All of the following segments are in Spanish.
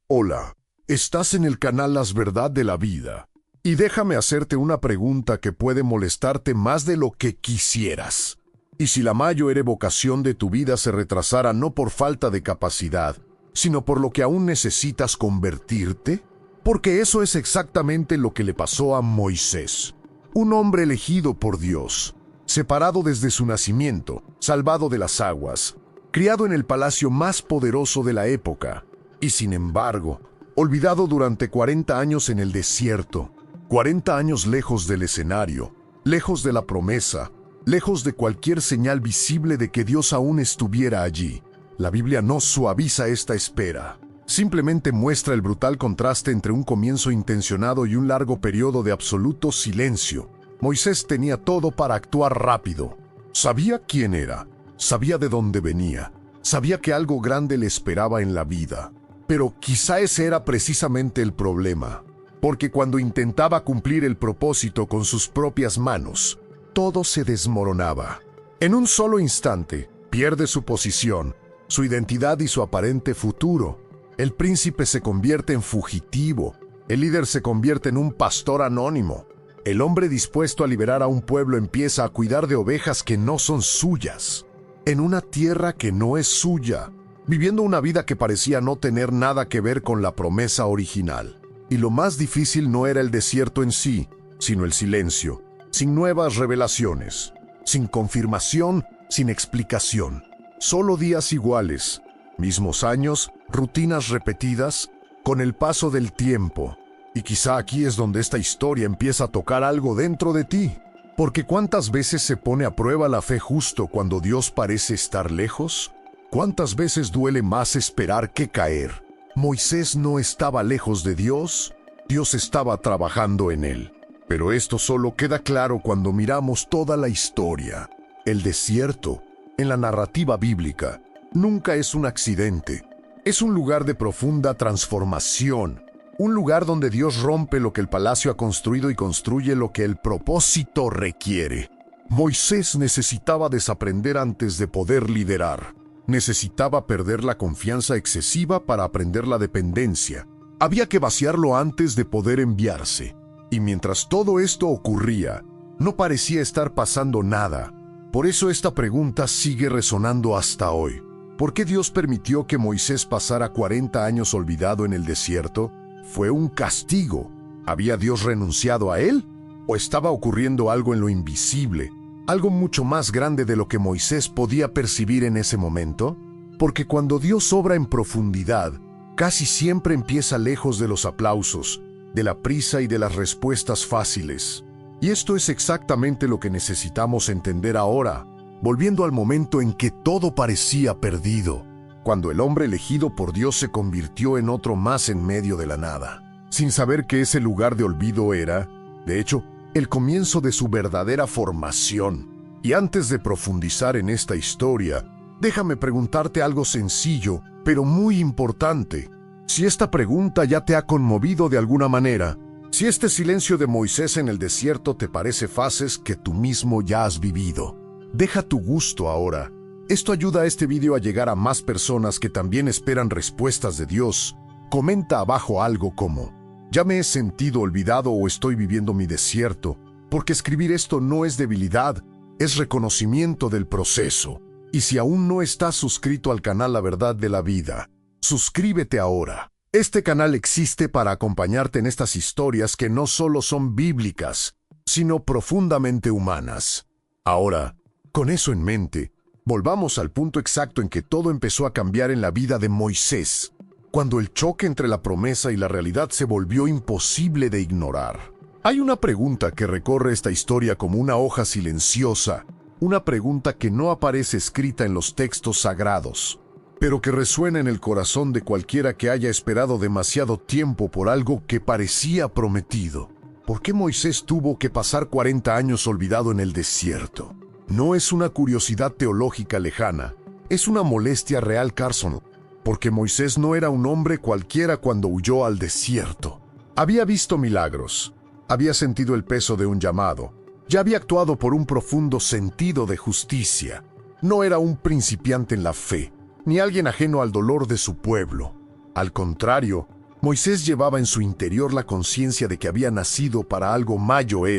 Hola, estás en el canal Las Verdad de la Vida. Y déjame hacerte una pregunta que puede molestarte más de lo que quisieras. ¿Y si la mayor vocación de tu vida se retrasara no por falta de capacidad, sino por lo que aún necesitas convertirte? Porque eso es exactamente lo que le pasó a Moisés, un hombre elegido por Dios, separado desde su nacimiento, salvado de las aguas, criado en el palacio más poderoso de la época, y sin embargo, olvidado durante 40 años en el desierto, 40 años lejos del escenario, lejos de la promesa, lejos de cualquier señal visible de que Dios aún estuviera allí. La Biblia no suaviza esta espera. Simplemente muestra el brutal contraste entre un comienzo intencionado y un largo periodo de absoluto silencio. Moisés tenía todo para actuar rápido. Sabía quién era, sabía de dónde venía, sabía que algo grande le esperaba en la vida. Pero quizá ese era precisamente el problema, porque cuando intentaba cumplir el propósito con sus propias manos, todo se desmoronaba. En un solo instante, pierde su posición, su identidad y su aparente futuro. El príncipe se convierte en fugitivo, el líder se convierte en un pastor anónimo. El hombre dispuesto a liberar a un pueblo empieza a cuidar de ovejas que no son suyas, en una tierra que no es suya, viviendo una vida que parecía no tener nada que ver con la promesa original. Y lo más difícil no era el desierto en sí, sino el silencio, sin nuevas revelaciones, sin confirmación, sin explicación. Solo días iguales, mismos años, rutinas repetidas, con el paso del tiempo. Y quizá aquí es donde esta historia empieza a tocar algo dentro de ti. Porque ¿cuántas veces se pone a prueba la fe justo cuando Dios parece estar lejos? ¿Cuántas veces duele más esperar que caer? Moisés no estaba lejos de Dios, Dios estaba trabajando en él. Pero esto solo queda claro cuando miramos toda la historia. El desierto, en la narrativa bíblica, nunca es un accidente. Es un lugar de profunda transformación. Un lugar donde Dios rompe lo que el palacio ha construido y construye lo que el propósito requiere. Moisés necesitaba desaprender antes de poder liderar. Necesitaba perder la confianza excesiva para aprender la dependencia. Había que vaciarlo antes de poder enviarse. Y mientras todo esto ocurría, no parecía estar pasando nada. Por eso esta pregunta sigue resonando hasta hoy. ¿Por qué Dios permitió que Moisés pasara 40 años olvidado en el desierto? ¿Fue un castigo? ¿Había Dios renunciado a él? ¿O estaba ocurriendo algo en lo invisible? ¿Algo mucho más grande de lo que Moisés podía percibir en ese momento? Porque cuando Dios obra en profundidad, casi siempre empieza lejos de los aplausos, de la prisa y de las respuestas fáciles. Y esto es exactamente lo que necesitamos entender ahora, volviendo al momento en que todo parecía perdido, cuando el hombre elegido por Dios se convirtió en otro más en medio de la nada, sin saber que ese lugar de olvido era, de hecho, el comienzo de su verdadera formación. Y antes de profundizar en esta historia, déjame preguntarte algo sencillo, pero muy importante. Si esta pregunta ya te ha conmovido de alguna manera, si este silencio de Moisés en el desierto te parece fases que tú mismo ya has vivido, deja tu gusto ahora. Esto ayuda a este video a llegar a más personas que también esperan respuestas de Dios. Comenta abajo algo como: ya me he sentido olvidado o estoy viviendo mi desierto, porque escribir esto no es debilidad, es reconocimiento del proceso. Y si aún no estás suscrito al canal La Verdad de la Vida, suscríbete ahora. Este canal existe para acompañarte en estas historias que no solo son bíblicas, sino profundamente humanas. Ahora, con eso en mente, volvamos al punto exacto en que todo empezó a cambiar en la vida de Moisés, cuando el choque entre la promesa y la realidad se volvió imposible de ignorar. Hay una pregunta que recorre esta historia como una hoja silenciosa, una pregunta que no aparece escrita en los textos sagrados, pero que resuena en el corazón de cualquiera que haya esperado demasiado tiempo por algo que parecía prometido. ¿Por qué Moisés tuvo que pasar 40 años olvidado en el desierto? No es una curiosidad teológica lejana, es una molestia real, Carson. Porque Moisés no era un hombre cualquiera cuando huyó al desierto. Había visto milagros, había sentido el peso de un llamado, ya había actuado por un profundo sentido de justicia. No era un principiante en la fe, ni alguien ajeno al dolor de su pueblo. Al contrario, Moisés llevaba en su interior la conciencia de que había nacido para algo mayor.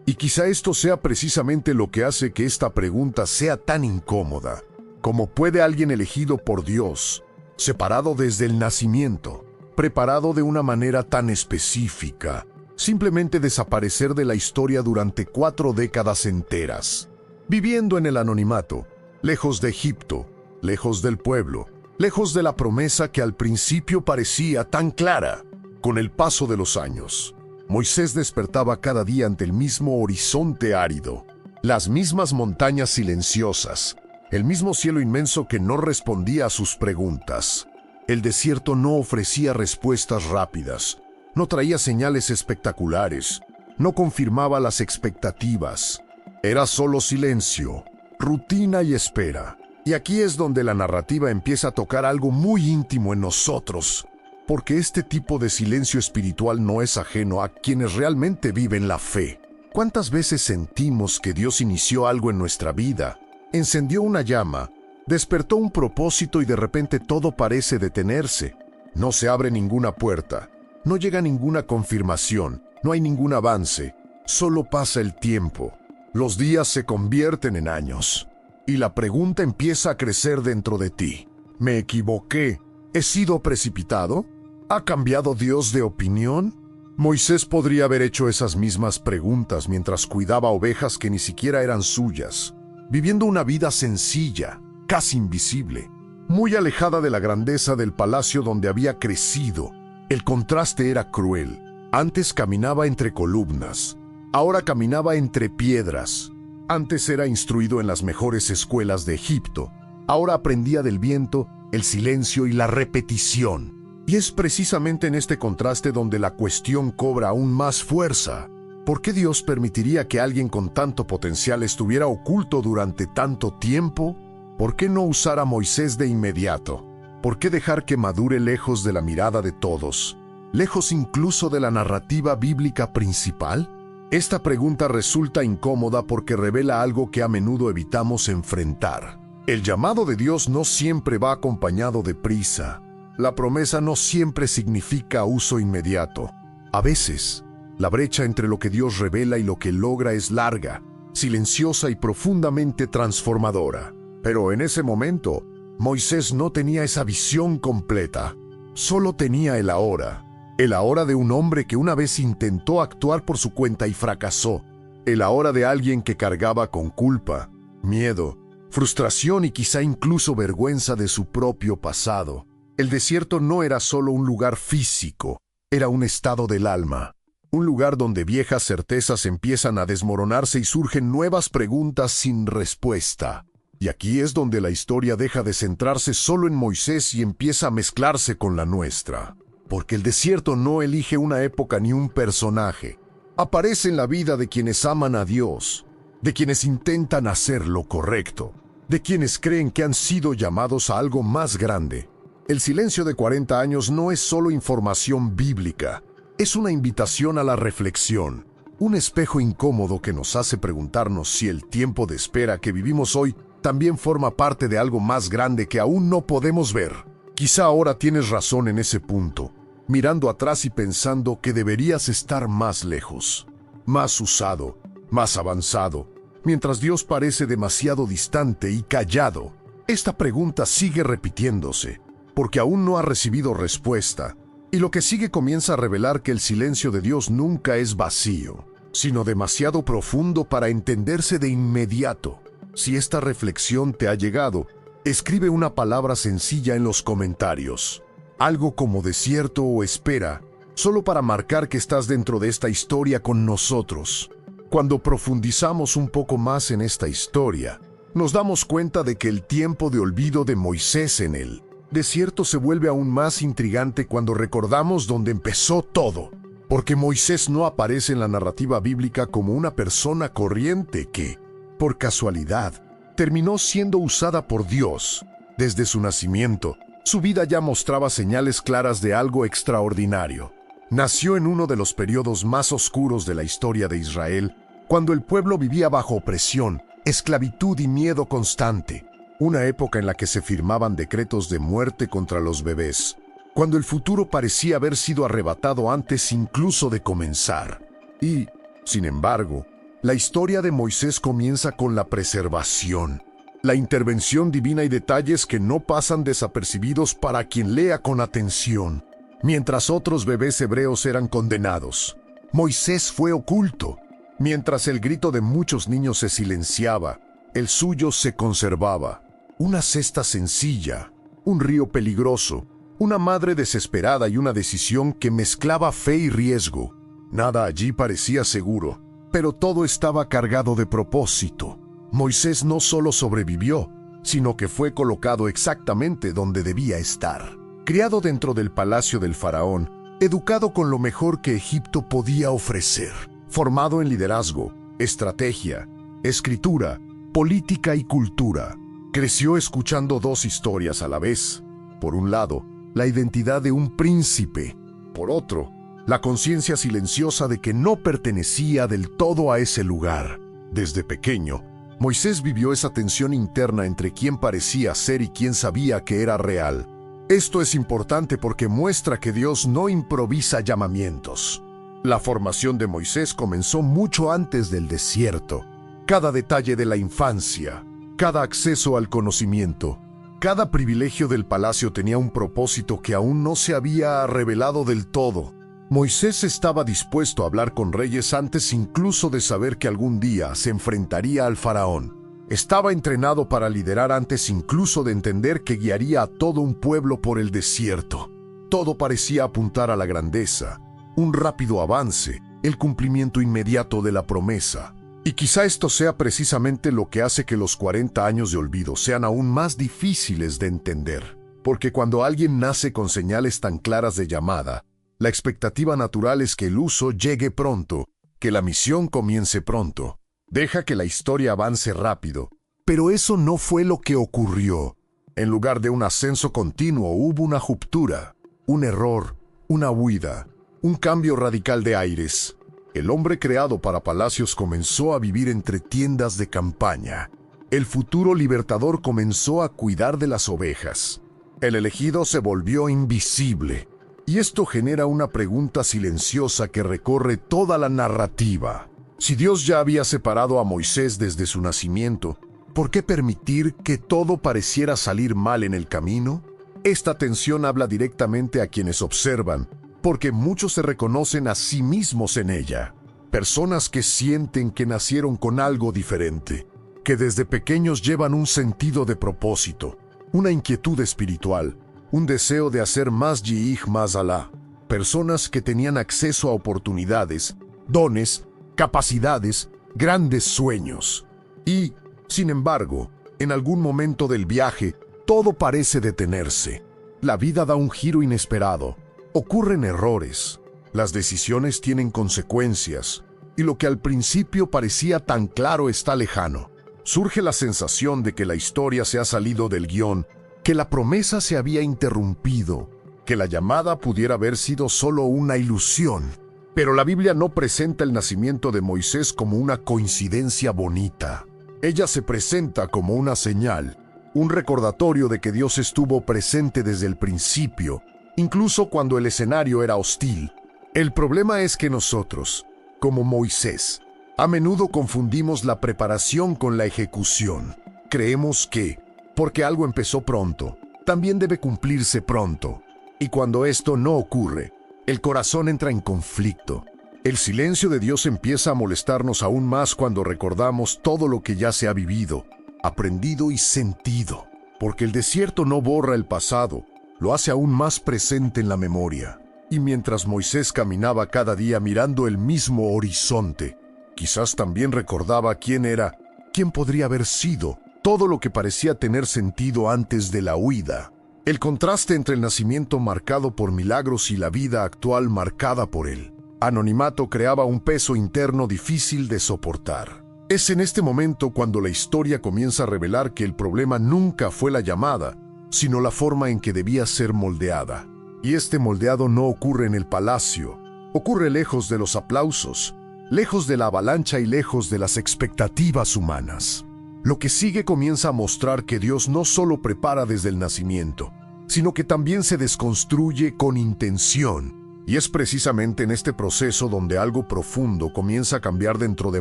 Y quizá esto sea precisamente lo que hace que esta pregunta sea tan incómoda. ¿Cómo puede alguien elegido por Dios, separado desde el nacimiento, preparado de una manera tan específica, simplemente desaparecer de la historia durante 4 décadas enteras, viviendo en el anonimato, lejos de Egipto, lejos del pueblo, lejos de la promesa que al principio parecía tan clara? Con el paso de los años, Moisés despertaba cada día ante el mismo horizonte árido, las mismas montañas silenciosas, el mismo cielo inmenso que no respondía a sus preguntas. El desierto no ofrecía respuestas rápidas, no traía señales espectaculares, no confirmaba las expectativas. Era solo silencio, rutina y espera. Y aquí es donde la narrativa empieza a tocar algo muy íntimo en nosotros, porque este tipo de silencio espiritual no es ajeno a quienes realmente viven la fe. ¿Cuántas veces sentimos que Dios inició algo en nuestra vida, encendió una llama, despertó un propósito y de repente todo parece detenerse? No se abre ninguna puerta, no llega ninguna confirmación, no hay ningún avance, solo pasa el tiempo. Los días se convierten en años y la pregunta empieza a crecer dentro de ti. ¿Me equivoqué? ¿He sido precipitado? ¿Ha cambiado Dios de opinión? Moisés podría haber hecho esas mismas preguntas mientras cuidaba ovejas que ni siquiera eran suyas, viviendo una vida sencilla, casi invisible, muy alejada de la grandeza del palacio donde había crecido. El contraste era cruel. Antes caminaba entre columnas, ahora caminaba entre piedras. Antes era instruido en las mejores escuelas de Egipto, ahora aprendía del viento, el silencio y la repetición. Y es precisamente en este contraste donde la cuestión cobra aún más fuerza. ¿Por qué Dios permitiría que alguien con tanto potencial estuviera oculto durante tanto tiempo? ¿Por qué no usar a Moisés de inmediato? ¿Por qué dejar que madure lejos de la mirada de todos? ¿Lejos incluso de la narrativa bíblica principal? Esta pregunta resulta incómoda porque revela algo que a menudo evitamos enfrentar. El llamado de Dios no siempre va acompañado de prisa. La promesa no siempre significa uso inmediato. A veces, la brecha entre lo que Dios revela y lo que logra es larga, silenciosa y profundamente transformadora. Pero en ese momento, Moisés no tenía esa visión completa. Solo tenía el ahora de un hombre que una vez intentó actuar por su cuenta y fracasó. El ahora de alguien que cargaba con culpa, miedo, frustración y quizá incluso vergüenza de su propio pasado. El desierto no era solo un lugar físico, era un estado del alma. Un lugar donde viejas certezas empiezan a desmoronarse y surgen nuevas preguntas sin respuesta. Y aquí es donde la historia deja de centrarse solo en Moisés y empieza a mezclarse con la nuestra. Porque el desierto no elige una época ni un personaje. Aparece en la vida de quienes aman a Dios, de quienes intentan hacer lo correcto, de quienes creen que han sido llamados a algo más grande. El silencio de 40 años no es solo información bíblica, es una invitación a la reflexión, un espejo incómodo que nos hace preguntarnos si el tiempo de espera que vivimos hoy también forma parte de algo más grande que aún no podemos ver. Quizá ahora tienes razón en ese punto, mirando atrás y pensando que deberías estar más lejos, más usado, más avanzado, mientras Dios parece demasiado distante y callado. Esta pregunta sigue repitiéndose, porque aún no ha recibido respuesta, y lo que sigue comienza a revelar que el silencio de Dios nunca es vacío, sino demasiado profundo para entenderse de inmediato. Si esta reflexión te ha llegado, escribe una palabra sencilla en los comentarios, algo como desierto o espera, solo para marcar que estás dentro de esta historia con nosotros. Cuando profundizamos un poco más en esta historia, nos damos cuenta de que el tiempo de olvido de Moisés en el desierto se vuelve aún más intrigante cuando recordamos dónde empezó todo, porque Moisés no aparece en la narrativa bíblica como una persona corriente que, por casualidad, terminó siendo usada por Dios. Desde su nacimiento, su vida ya mostraba señales claras de algo extraordinario. Nació en uno de los periodos más oscuros de la historia de Israel, cuando el pueblo vivía bajo opresión, esclavitud y miedo constante. Una época en la que se firmaban decretos de muerte contra los bebés, cuando el futuro parecía haber sido arrebatado antes incluso de comenzar. Y, sin embargo, la historia de Moisés comienza con la preservación, la intervención divina y detalles que no pasan desapercibidos para quien lea con atención. Mientras otros bebés hebreos eran condenados, Moisés fue oculto. Mientras el grito de muchos niños se silenciaba, el suyo se conservaba. Una cesta sencilla, un río peligroso, una madre desesperada y una decisión que mezclaba fe y riesgo. Nada allí parecía seguro, pero todo estaba cargado de propósito. Moisés no solo sobrevivió, sino que fue colocado exactamente donde debía estar. Criado dentro del palacio del faraón, educado con lo mejor que Egipto podía ofrecer, formado en liderazgo, estrategia, escritura, política y cultura. Creció escuchando dos historias a la vez. Por un lado, la identidad de un príncipe. Por otro, la conciencia silenciosa de que no pertenecía del todo a ese lugar. Desde pequeño, Moisés vivió esa tensión interna entre quién parecía ser y quién sabía que era real. Esto es importante porque muestra que Dios no improvisa llamamientos. La formación de Moisés comenzó mucho antes del desierto. Cada detalle de la infancia, cada acceso al conocimiento, cada privilegio del palacio tenía un propósito que aún no se había revelado del todo. Moisés estaba dispuesto a hablar con reyes antes incluso de saber que algún día se enfrentaría al faraón. Estaba entrenado para liderar antes incluso de entender que guiaría a todo un pueblo por el desierto. Todo parecía apuntar a la grandeza, un rápido avance, el cumplimiento inmediato de la promesa. Y quizá esto sea precisamente lo que hace que los 40 años de olvido sean aún más difíciles de entender. Porque cuando alguien nace con señales tan claras de llamada, la expectativa natural es que el uso llegue pronto, que la misión comience pronto. Deja que la historia avance rápido. Pero eso no fue lo que ocurrió. En lugar de un ascenso continuo, hubo una ruptura, un error, una huida, un cambio radical de aires. El hombre creado para palacios comenzó a vivir entre tiendas de campaña. El futuro libertador comenzó a cuidar de las ovejas. El elegido se volvió invisible. Y esto genera una pregunta silenciosa que recorre toda la narrativa. Si Dios ya había separado a Moisés desde su nacimiento, ¿por qué permitir que todo pareciera salir mal en el camino? Esta tensión habla directamente a quienes observan, porque muchos se reconocen a sí mismos en ella. Personas que sienten que nacieron con algo diferente, que desde pequeños llevan un sentido de propósito, una inquietud espiritual, un deseo de hacer más Yihig más Alá. Personas que tenían acceso a oportunidades, dones, capacidades, grandes sueños. Y, sin embargo, en algún momento del viaje, todo parece detenerse. La vida da un giro inesperado. Ocurren errores. Las decisiones tienen consecuencias. Y lo que al principio parecía tan claro está lejano. Surge la sensación de que la historia se ha salido del guión, que la promesa se había interrumpido, que la llamada pudiera haber sido solo una ilusión. Pero la Biblia no presenta el nacimiento de Moisés como una coincidencia bonita. Ella se presenta como una señal, un recordatorio de que Dios estuvo presente desde el principio, incluso cuando el escenario era hostil. El problema es que nosotros, como Moisés, a menudo confundimos la preparación con la ejecución. Creemos que, porque algo empezó pronto, también debe cumplirse pronto. Y cuando esto no ocurre, el corazón entra en conflicto. El silencio de Dios empieza a molestarnos aún más cuando recordamos todo lo que ya se ha vivido, aprendido y sentido. Porque el desierto no borra el pasado, lo hace aún más presente en la memoria. Y mientras Moisés caminaba cada día mirando el mismo horizonte, quizás también recordaba quién era, quién podría haber sido, todo lo que parecía tener sentido antes de la huida. El contraste entre el nacimiento marcado por milagros y la vida actual marcada por él. Anonimato creaba un peso interno difícil de soportar. Es en este momento cuando la historia comienza a revelar que el problema nunca fue la llamada, sino la forma en que debía ser moldeada. Y este moldeado no ocurre en el palacio, ocurre lejos de los aplausos, lejos de la avalancha y lejos de las expectativas humanas. Lo que sigue comienza a mostrar que Dios no solo prepara desde el nacimiento, sino que también se desconstruye con intención. Y es precisamente en este proceso donde algo profundo comienza a cambiar dentro de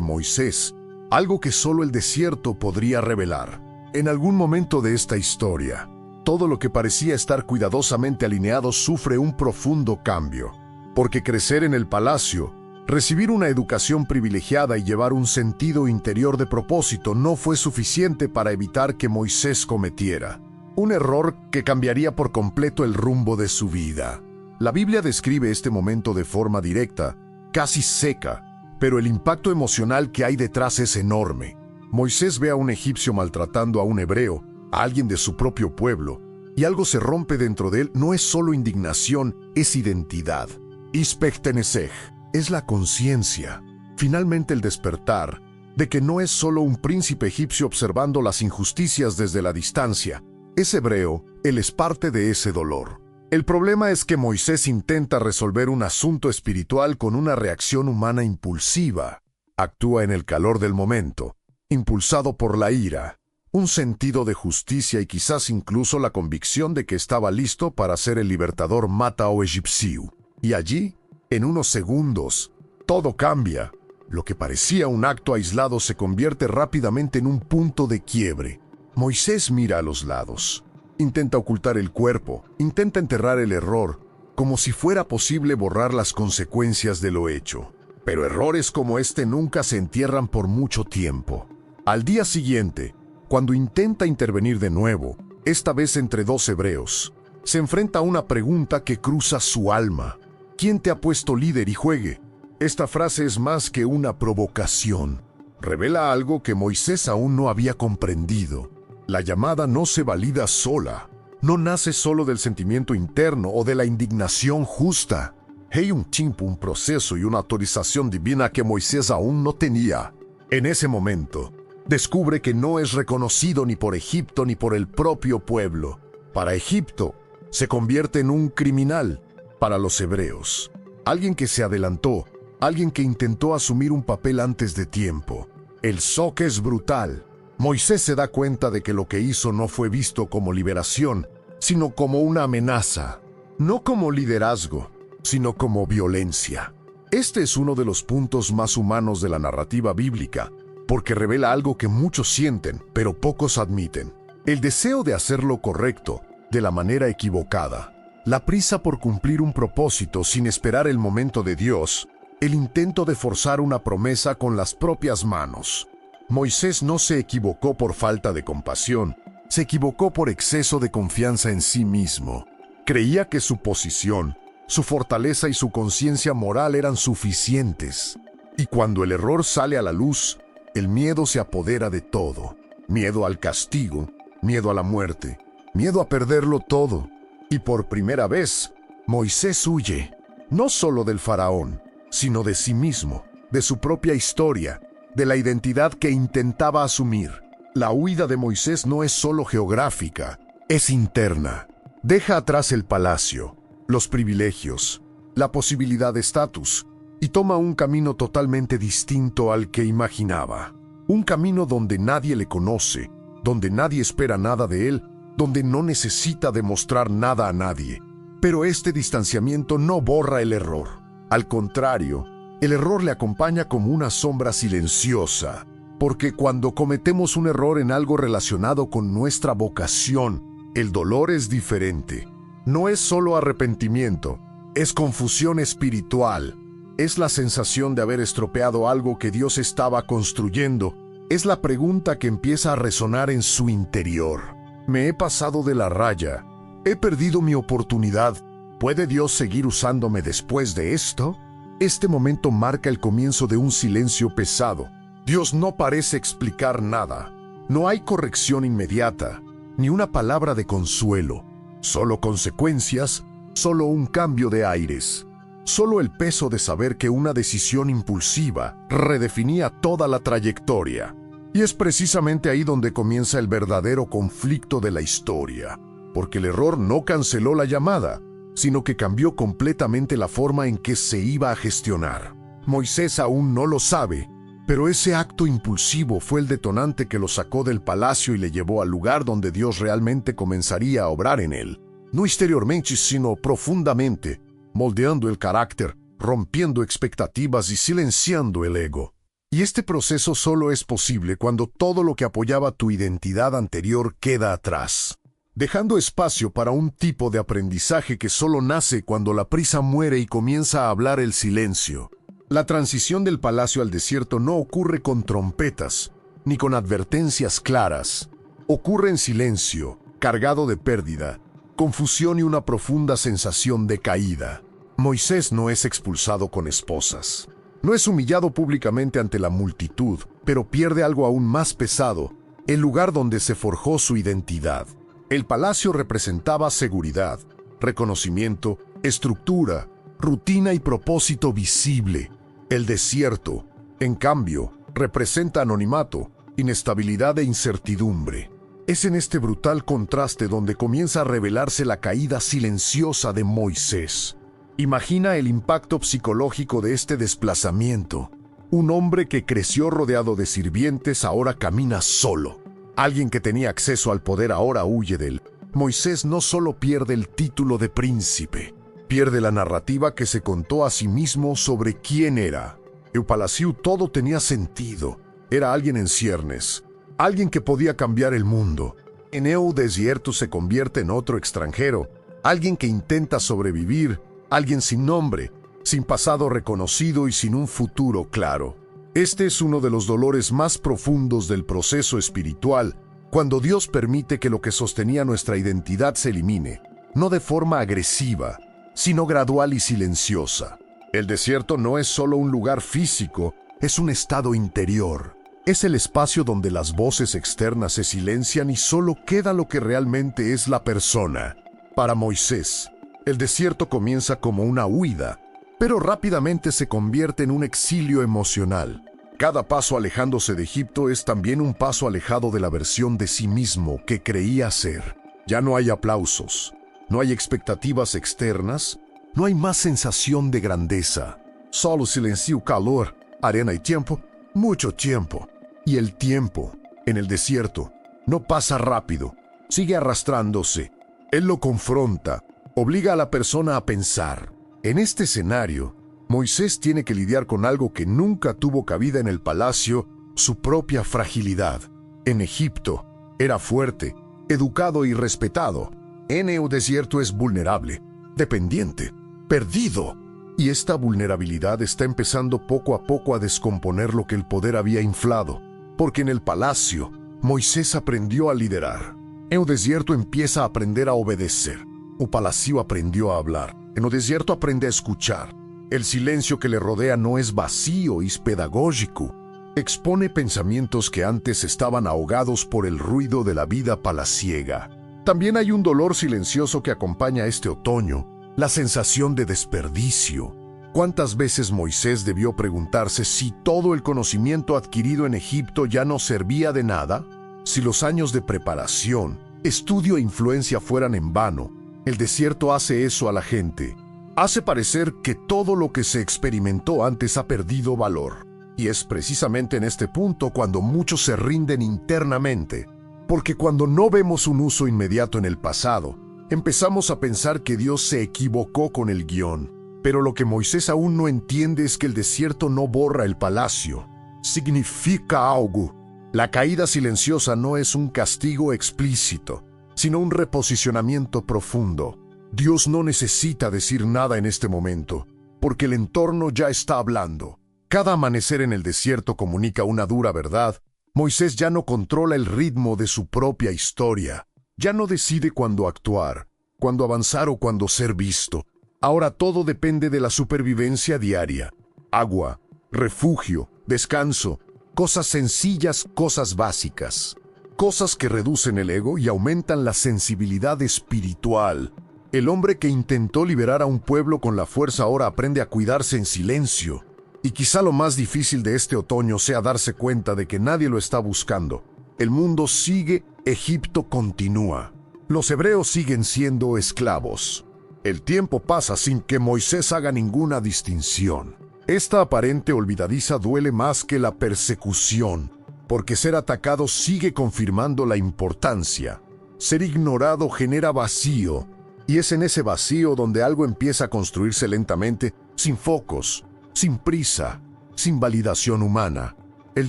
Moisés, algo que solo el desierto podría revelar. En algún momento de esta historia, todo lo que parecía estar cuidadosamente alineado sufre un profundo cambio, porque crecer en el palacio, recibir una educación privilegiada y llevar un sentido interior de propósito no fue suficiente para evitar que Moisés cometiera un error que cambiaría por completo el rumbo de su vida. La Biblia describe este momento de forma directa, casi seca, pero el impacto emocional que hay detrás es enorme. Moisés ve a un egipcio maltratando a un hebreo, a alguien de su propio pueblo, y algo se rompe dentro de él. No es solo indignación, es identidad. Ispectenesej es la conciencia, finalmente el despertar, de que no es solo un príncipe egipcio observando las injusticias desde la distancia. Es hebreo, él es parte de ese dolor. El problema es que Moisés intenta resolver un asunto espiritual con una reacción humana impulsiva. Actúa en el calor del momento, impulsado por la ira, un sentido de justicia y quizás incluso la convicción de que estaba listo para ser el libertador mata o egipcio. Y allí, en unos segundos, todo cambia. Lo que parecía un acto aislado se convierte rápidamente en un punto de quiebre. Moisés mira a los lados. Intenta ocultar el cuerpo, intenta enterrar el error, como si fuera posible borrar las consecuencias de lo hecho. Pero errores como este nunca se entierran por mucho tiempo. Al día siguiente, cuando intenta intervenir de nuevo, esta vez entre dos hebreos, se enfrenta a una pregunta que cruza su alma. ¿Quién te ha puesto líder y juegue? Esta frase es más que una provocación. Revela algo que Moisés aún no había comprendido. La llamada no se valida sola. No nace solo del sentimiento interno o de la indignación justa. Hay un tiempo, un proceso y una autorización divina que Moisés aún no tenía. En ese momento, descubre que no es reconocido ni por Egipto ni por el propio pueblo. Para Egipto, se convierte en un criminal. Para los hebreos, alguien que se adelantó, alguien que intentó asumir un papel antes de tiempo. El shock es brutal. Moisés se da cuenta de que lo que hizo no fue visto como liberación, sino como una amenaza. No como liderazgo, sino como violencia. Este es uno de los puntos más humanos de la narrativa bíblica, porque revela algo que muchos sienten, pero pocos admiten. El deseo de hacer lo correcto, de la manera equivocada. La prisa por cumplir un propósito sin esperar el momento de Dios. El intento de forzar una promesa con las propias manos. Moisés no se equivocó por falta de compasión, se equivocó por exceso de confianza en sí mismo. Creía que su posición, su fortaleza y su conciencia moral eran suficientes. Y cuando el error sale a la luz, el miedo se apodera de todo. Miedo al castigo, miedo a la muerte, miedo a perderlo todo. Y por primera vez, Moisés huye, no solo del faraón, sino de sí mismo, de su propia historia, de la identidad que intentaba asumir. La huida de Moisés no es solo geográfica, es interna. Deja atrás el palacio, los privilegios, la posibilidad de estatus, y toma un camino totalmente distinto al que imaginaba. Un camino donde nadie le conoce, donde nadie espera nada de él, donde no necesita demostrar nada a nadie. Pero este distanciamiento no borra el error. Al contrario, el error le acompaña como una sombra silenciosa, porque cuando cometemos un error en algo relacionado con nuestra vocación, el dolor es diferente. No es solo arrepentimiento, es confusión espiritual. Es la sensación de haber estropeado algo que Dios estaba construyendo. Es la pregunta que empieza a resonar en su interior. ¿Me he pasado de la raya? ¿He perdido mi oportunidad? ¿Puede Dios seguir usándome después de esto? Este momento marca el comienzo de un silencio pesado. Dios no parece explicar nada. No hay corrección inmediata, ni una palabra de consuelo. Solo consecuencias, solo un cambio de aires. Solo el peso de saber que una decisión impulsiva redefinía toda la trayectoria. Y es precisamente ahí donde comienza el verdadero conflicto de la historia. Porque el error no canceló la llamada, sino que cambió completamente la forma en que se iba a gestionar. Moisés aún no lo sabe, pero ese acto impulsivo fue el detonante que lo sacó del palacio y le llevó al lugar donde Dios realmente comenzaría a obrar en él. no exteriormente, sino profundamente, moldeando el carácter, rompiendo expectativas y silenciando el ego. Y este proceso solo es posible cuando todo lo que apoyaba tu identidad anterior queda atrás, dejando espacio para un tipo de aprendizaje que solo nace cuando la prisa muere y comienza a hablar el silencio. La transición del palacio al desierto no ocurre con trompetas, ni con advertencias claras. Ocurre en silencio, cargado de pérdida, confusión y una profunda sensación de caída. Moisés no es expulsado con esposas. No es humillado públicamente ante la multitud, pero pierde algo aún más pesado, el lugar donde se forjó su identidad. El palacio representaba seguridad, reconocimiento, estructura, rutina y propósito visible. El desierto, en cambio, representa anonimato, inestabilidad e incertidumbre. Es en este brutal contraste donde comienza a revelarse la caída silenciosa de Moisés. Imagina el impacto psicológico de este desplazamiento. Un hombre que creció rodeado de sirvientes ahora camina solo. Alguien que tenía acceso al poder ahora huye de él. Moisés no solo pierde el título de príncipe, pierde la narrativa que se contó a sí mismo sobre quién era. En palacio todo tenía sentido. Era alguien en ciernes, alguien que podía cambiar el mundo. En el desierto se convierte en otro extranjero, alguien que intenta sobrevivir, alguien sin nombre, sin pasado reconocido y sin un futuro claro. Este es uno de los dolores más profundos del proceso espiritual, cuando Dios permite que lo que sostenía nuestra identidad se elimine, no de forma agresiva, sino gradual y silenciosa. El desierto no es solo un lugar físico, es un estado interior. Es el espacio donde las voces externas se silencian y solo queda lo que realmente es la persona. Para Moisés, el desierto comienza como una huida, pero rápidamente se convierte en un exilio emocional. Cada paso alejándose de Egipto es también un paso alejado de la versión de sí mismo que creía ser. Ya no hay aplausos, no hay expectativas externas, no hay más sensación de grandeza. Solo silencio, calor, arena y tiempo, mucho tiempo. Y el tiempo, en el desierto, no pasa rápido, sigue arrastrándose. Él lo confronta, obliga a la persona a pensar. En este escenario, Moisés tiene que lidiar con algo que nunca tuvo cabida en el palacio, su propia fragilidad. En Egipto, era fuerte, educado y respetado. En el desierto es vulnerable, dependiente, perdido. Y esta vulnerabilidad está empezando poco a poco a descomponer lo que el poder había inflado. Porque en el palacio, Moisés aprendió a liderar. En el desierto empieza a aprender a obedecer. El palacio aprendió a hablar. En el desierto aprende a escuchar. El silencio que le rodea no es vacío, es pedagógico. Expone pensamientos que antes estaban ahogados por el ruido de la vida palaciega. También hay un dolor silencioso que acompaña este otoño, la sensación de desperdicio. ¿Cuántas veces Moisés debió preguntarse si todo el conocimiento adquirido en Egipto ya no servía de nada? Si los años de preparación, estudio e influencia fueran en vano, el desierto hace eso a la gente. Hace parecer que todo lo que se experimentó antes ha perdido valor. Y es precisamente en este punto cuando muchos se rinden internamente. Porque cuando no vemos un uso inmediato en el pasado, empezamos a pensar que Dios se equivocó con el guión. Pero lo que Moisés aún no entiende es que el desierto no borra el palacio. Significa algo. La caída silenciosa no es un castigo explícito, sino un reposicionamiento profundo. Dios no necesita decir nada en este momento, porque el entorno ya está hablando. Cada amanecer en el desierto comunica una dura verdad. Moisés ya no controla el ritmo de su propia historia. Ya no decide cuándo actuar, cuándo avanzar o cuándo ser visto. Ahora todo depende de la supervivencia diaria. Agua, refugio, descanso, cosas sencillas, cosas básicas. Cosas que reducen el ego y aumentan la sensibilidad espiritual. El hombre que intentó liberar a un pueblo con la fuerza ahora aprende a cuidarse en silencio. Y quizá lo más difícil de este otoño sea darse cuenta de que nadie lo está buscando. El mundo sigue, Egipto continúa. Los hebreos siguen siendo esclavos. El tiempo pasa sin que Moisés haga ninguna distinción. Esta aparente olvidadiza duele más que la persecución, porque ser atacado sigue confirmando la importancia. Ser ignorado genera vacío, Y es en ese vacío donde algo empieza a construirse lentamente, sin focos, sin prisa, sin validación humana. El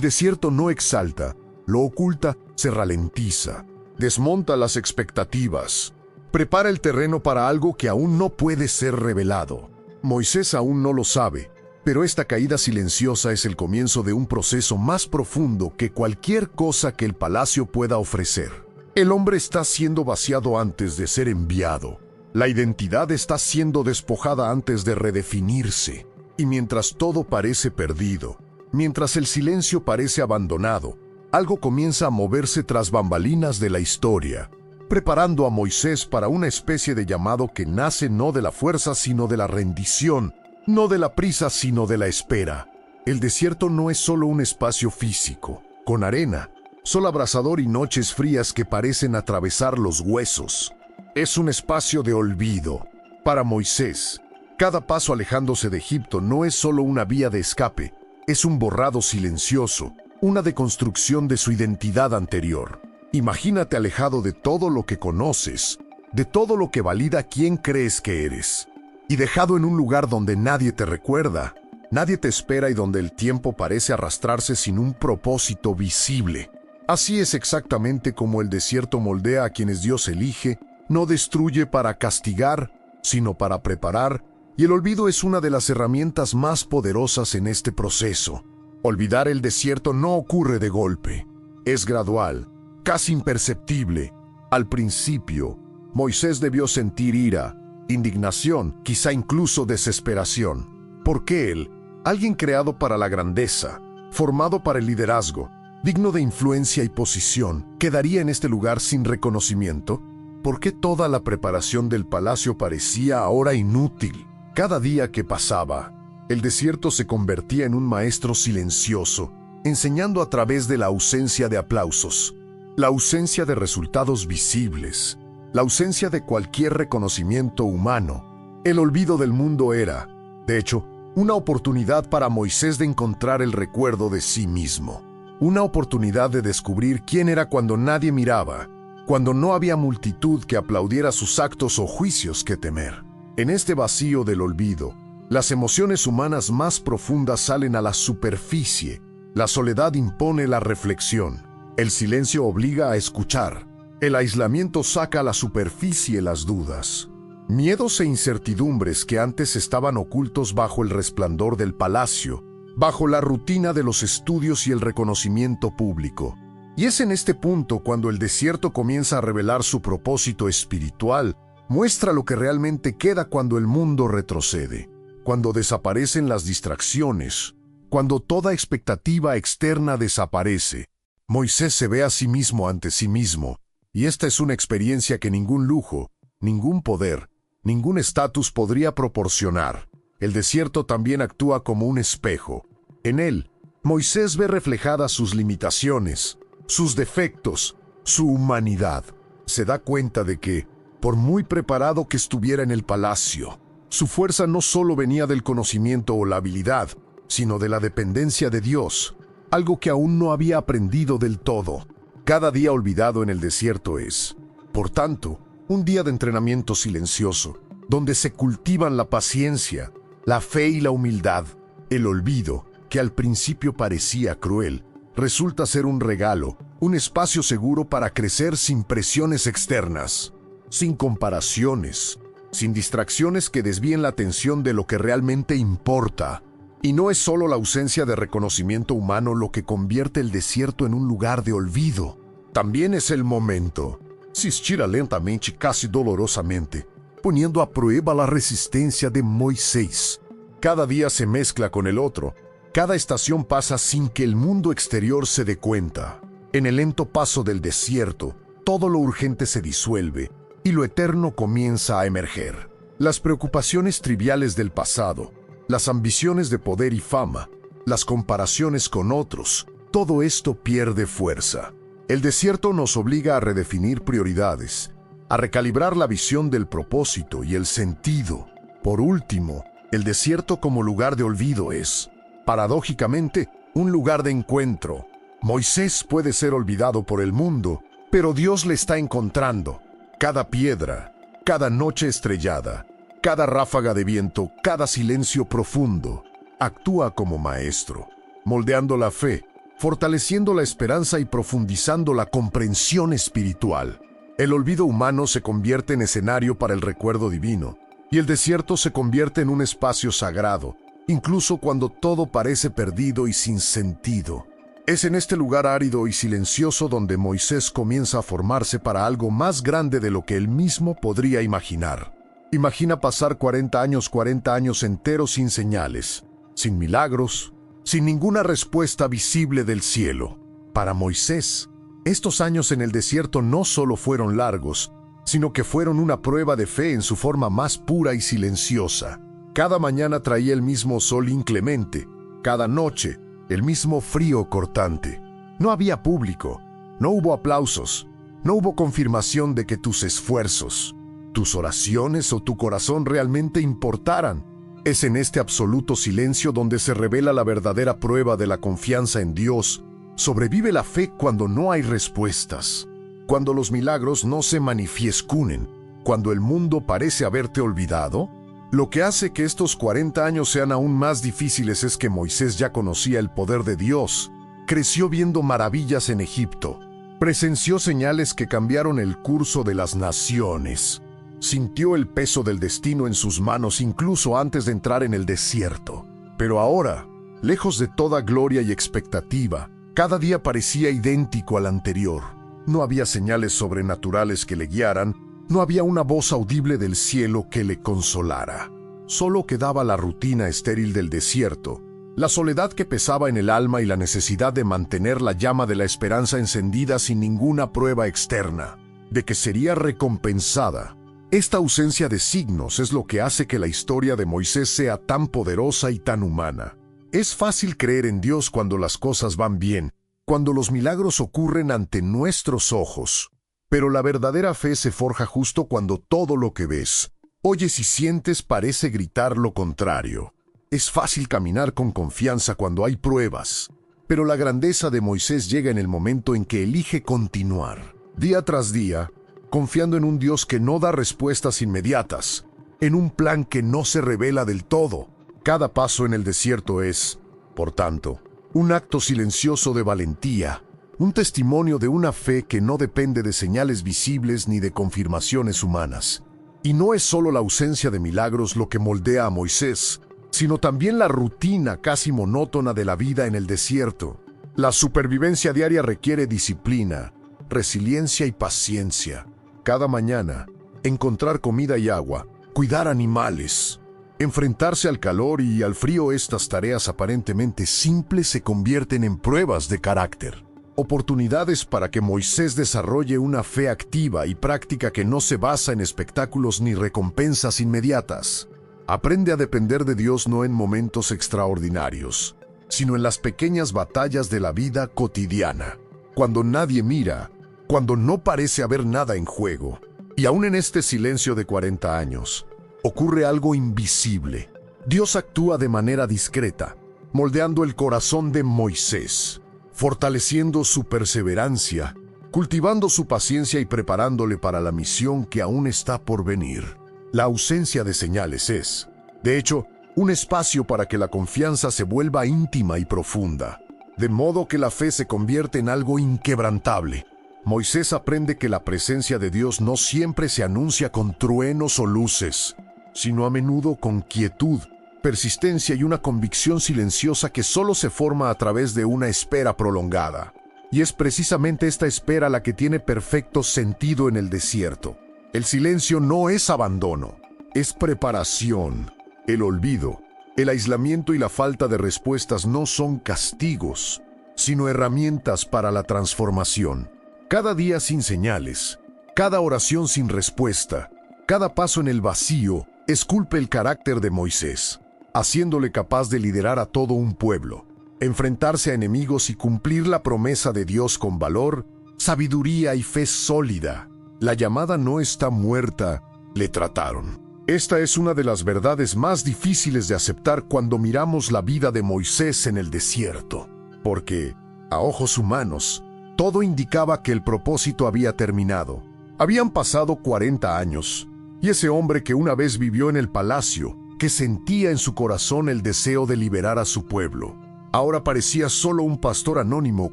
desierto no exalta, lo oculta, se ralentiza, desmonta las expectativas, prepara el terreno para algo que aún no puede ser revelado. Moisés aún no lo sabe, pero esta caída silenciosa es el comienzo de un proceso más profundo que cualquier cosa que el palacio pueda ofrecer. El hombre está siendo vaciado antes de ser enviado. La identidad está siendo despojada antes de redefinirse. Y mientras todo parece perdido, mientras el silencio parece abandonado, algo comienza a moverse tras bambalinas de la historia, preparando a Moisés para una especie de llamado que nace no de la fuerza sino de la rendición, no de la prisa sino de la espera. El desierto no es solo un espacio físico, con arena, sol abrasador y noches frías que parecen atravesar los huesos. Es un espacio de olvido. Para Moisés, cada paso alejándose de Egipto no es solo una vía de escape, es un borrado silencioso, una deconstrucción de su identidad anterior. Imagínate alejado de todo lo que conoces, de todo lo que valida quién crees que eres, y dejado en un lugar donde nadie te recuerda, nadie te espera y donde el tiempo parece arrastrarse sin un propósito visible. Así es exactamente como el desierto moldea a quienes Dios elige, no destruye para castigar, sino para preparar, y el olvido es una de las herramientas más poderosas en este proceso. Olvidar el desierto no ocurre de golpe, es gradual, casi imperceptible. Al principio, Moisés debió sentir ira, indignación, quizá incluso desesperación. ¿Por qué él, alguien creado para la grandeza, formado para el liderazgo, digno de influencia y posición, quedaría en este lugar sin reconocimiento? ¿Por qué toda la preparación del palacio parecía ahora inútil? Cada día que pasaba, el desierto se convertía en un maestro silencioso, enseñando a través de la ausencia de aplausos, la ausencia de resultados visibles, la ausencia de cualquier reconocimiento humano. El olvido del mundo era, de hecho, una oportunidad para Moisés de encontrar el recuerdo de sí mismo, una oportunidad de descubrir quién era cuando nadie miraba, cuando no había multitud que aplaudiera sus actos o juicios que temer. En este vacío del olvido, las emociones humanas más profundas salen a la superficie. La soledad impone la reflexión. El silencio obliga a escuchar. El aislamiento saca a la superficie las dudas. Miedos e incertidumbres que antes estaban ocultos bajo el resplandor del palacio, bajo la rutina de los estudios y el reconocimiento público. Y es en este punto cuando el desierto comienza a revelar su propósito espiritual, muestra lo que realmente queda cuando el mundo retrocede, cuando desaparecen las distracciones, cuando toda expectativa externa desaparece. Moisés se ve a sí mismo ante sí mismo, y esta es una experiencia que ningún lujo, ningún poder, ningún estatus podría proporcionar. El desierto también actúa como un espejo. En él, Moisés ve reflejadas sus limitaciones, sus defectos, su humanidad. Se da cuenta de que, por muy preparado que estuviera en el palacio, su fuerza no solo venía del conocimiento o la habilidad, sino de la dependencia de Dios, algo que aún no había aprendido del todo. Cada día olvidado en el desierto es, por tanto, un día de entrenamiento silencioso, donde se cultivan la paciencia, la fe y la humildad. El olvido, que al principio parecía cruel, resulta ser un regalo, un espacio seguro para crecer sin presiones externas, sin comparaciones, sin distracciones que desvíen la atención de lo que realmente importa. Y no es solo la ausencia de reconocimiento humano lo que convierte el desierto en un lugar de olvido. También es el momento. Se estira lentamente, casi dolorosamente, poniendo a prueba la resistencia de Moisés. Cada día se mezcla con el otro. Cada estación pasa sin que el mundo exterior se dé cuenta. En el lento paso del desierto, todo lo urgente se disuelve y lo eterno comienza a emerger. Las preocupaciones triviales del pasado, las ambiciones de poder y fama, las comparaciones con otros, todo esto pierde fuerza. El desierto nos obliga a redefinir prioridades, a recalibrar la visión del propósito y el sentido. Por último, el desierto como lugar de olvido es, paradójicamente, un lugar de encuentro. Moisés puede ser olvidado por el mundo, pero Dios le está encontrando. Cada piedra, cada noche estrellada, cada ráfaga de viento, cada silencio profundo, actúa como maestro, moldeando la fe, fortaleciendo la esperanza y profundizando la comprensión espiritual. El olvido humano se convierte en escenario para el recuerdo divino, y el desierto se convierte en un espacio sagrado, incluso cuando todo parece perdido y sin sentido. Es en este lugar árido y silencioso donde Moisés comienza a formarse para algo más grande de lo que él mismo podría imaginar. Imagina pasar 40 años enteros sin señales, sin milagros, sin ninguna respuesta visible del cielo. Para Moisés, estos años en el desierto no solo fueron largos, sino que fueron una prueba de fe en su forma más pura y silenciosa. Cada mañana traía el mismo sol inclemente, cada noche el mismo frío cortante. No había público, no hubo aplausos, no hubo confirmación de que tus esfuerzos, tus oraciones o tu corazón realmente importaran. Es en este absoluto silencio donde se revela la verdadera prueba de la confianza en Dios. Sobrevive la fe cuando no hay respuestas, cuando los milagros no se manifiescunen, cuando el mundo parece haberte olvidado. Lo que hace que estos 40 años sean aún más difíciles es que Moisés ya conocía el poder de Dios, creció viendo maravillas en Egipto, presenció señales que cambiaron el curso de las naciones, sintió el peso del destino en sus manos incluso antes de entrar en el desierto. Pero ahora, lejos de toda gloria y expectativa, cada día parecía idéntico al anterior. No había señales sobrenaturales que le guiaran, no había una voz audible del cielo que le consolara. Solo quedaba la rutina estéril del desierto, la soledad que pesaba en el alma y la necesidad de mantener la llama de la esperanza encendida sin ninguna prueba externa, de que sería recompensada. Esta ausencia de signos es lo que hace que la historia de Moisés sea tan poderosa y tan humana. Es fácil creer en Dios cuando las cosas van bien, cuando los milagros ocurren ante nuestros ojos. Pero la verdadera fe se forja justo cuando todo lo que ves, oyes y sientes parece gritar lo contrario. Es fácil caminar con confianza cuando hay pruebas, pero la grandeza de Moisés llega en el momento en que elige continuar, día tras día, confiando en un Dios que no da respuestas inmediatas, en un plan que no se revela del todo. Cada paso en el desierto es, por tanto, un acto silencioso de valentía, un testimonio de una fe que no depende de señales visibles ni de confirmaciones humanas. Y no es solo la ausencia de milagros lo que moldea a Moisés, sino también la rutina casi monótona de la vida en el desierto. La supervivencia diaria requiere disciplina, resiliencia y paciencia. Cada mañana, encontrar comida y agua, cuidar animales, enfrentarse al calor y al frío. Estas tareas aparentemente simples se convierten en pruebas de carácter. Oportunidades para que Moisés desarrolle una fe activa y práctica que no se basa en espectáculos ni recompensas inmediatas. Aprende a depender de Dios no en momentos extraordinarios, sino en las pequeñas batallas de la vida cotidiana, cuando nadie mira, cuando no parece haber nada en juego. Y aún en este silencio de 40 años, ocurre algo invisible. Dios actúa de manera discreta, moldeando el corazón de Moisés, fortaleciendo su perseverancia, cultivando su paciencia y preparándole para la misión que aún está por venir. La ausencia de señales es, de hecho, un espacio para que la confianza se vuelva íntima y profunda, de modo que la fe se convierte en algo inquebrantable. Moisés aprende que la presencia de Dios no siempre se anuncia con truenos o luces, sino a menudo con quietud, persistencia y una convicción silenciosa que solo se forma a través de una espera prolongada. Y es precisamente esta espera la que tiene perfecto sentido en el desierto. El silencio no es abandono, es preparación. El olvido, el aislamiento y la falta de respuestas no son castigos, sino herramientas para la transformación. Cada día sin señales, cada oración sin respuesta, cada paso en el vacío esculpe el carácter de Moisés, haciéndole capaz de liderar a todo un pueblo, enfrentarse a enemigos y cumplir la promesa de Dios con valor, sabiduría y fe sólida. La llamada no está muerta, le trataron. Esta es una de las verdades más difíciles de aceptar cuando miramos la vida de Moisés en el desierto, porque, a ojos humanos, todo indicaba que el propósito había terminado. Habían pasado 40 años, Y ese hombre que una vez vivió en el palacio, que sentía en su corazón el deseo de liberar a su pueblo, ahora parecía solo un pastor anónimo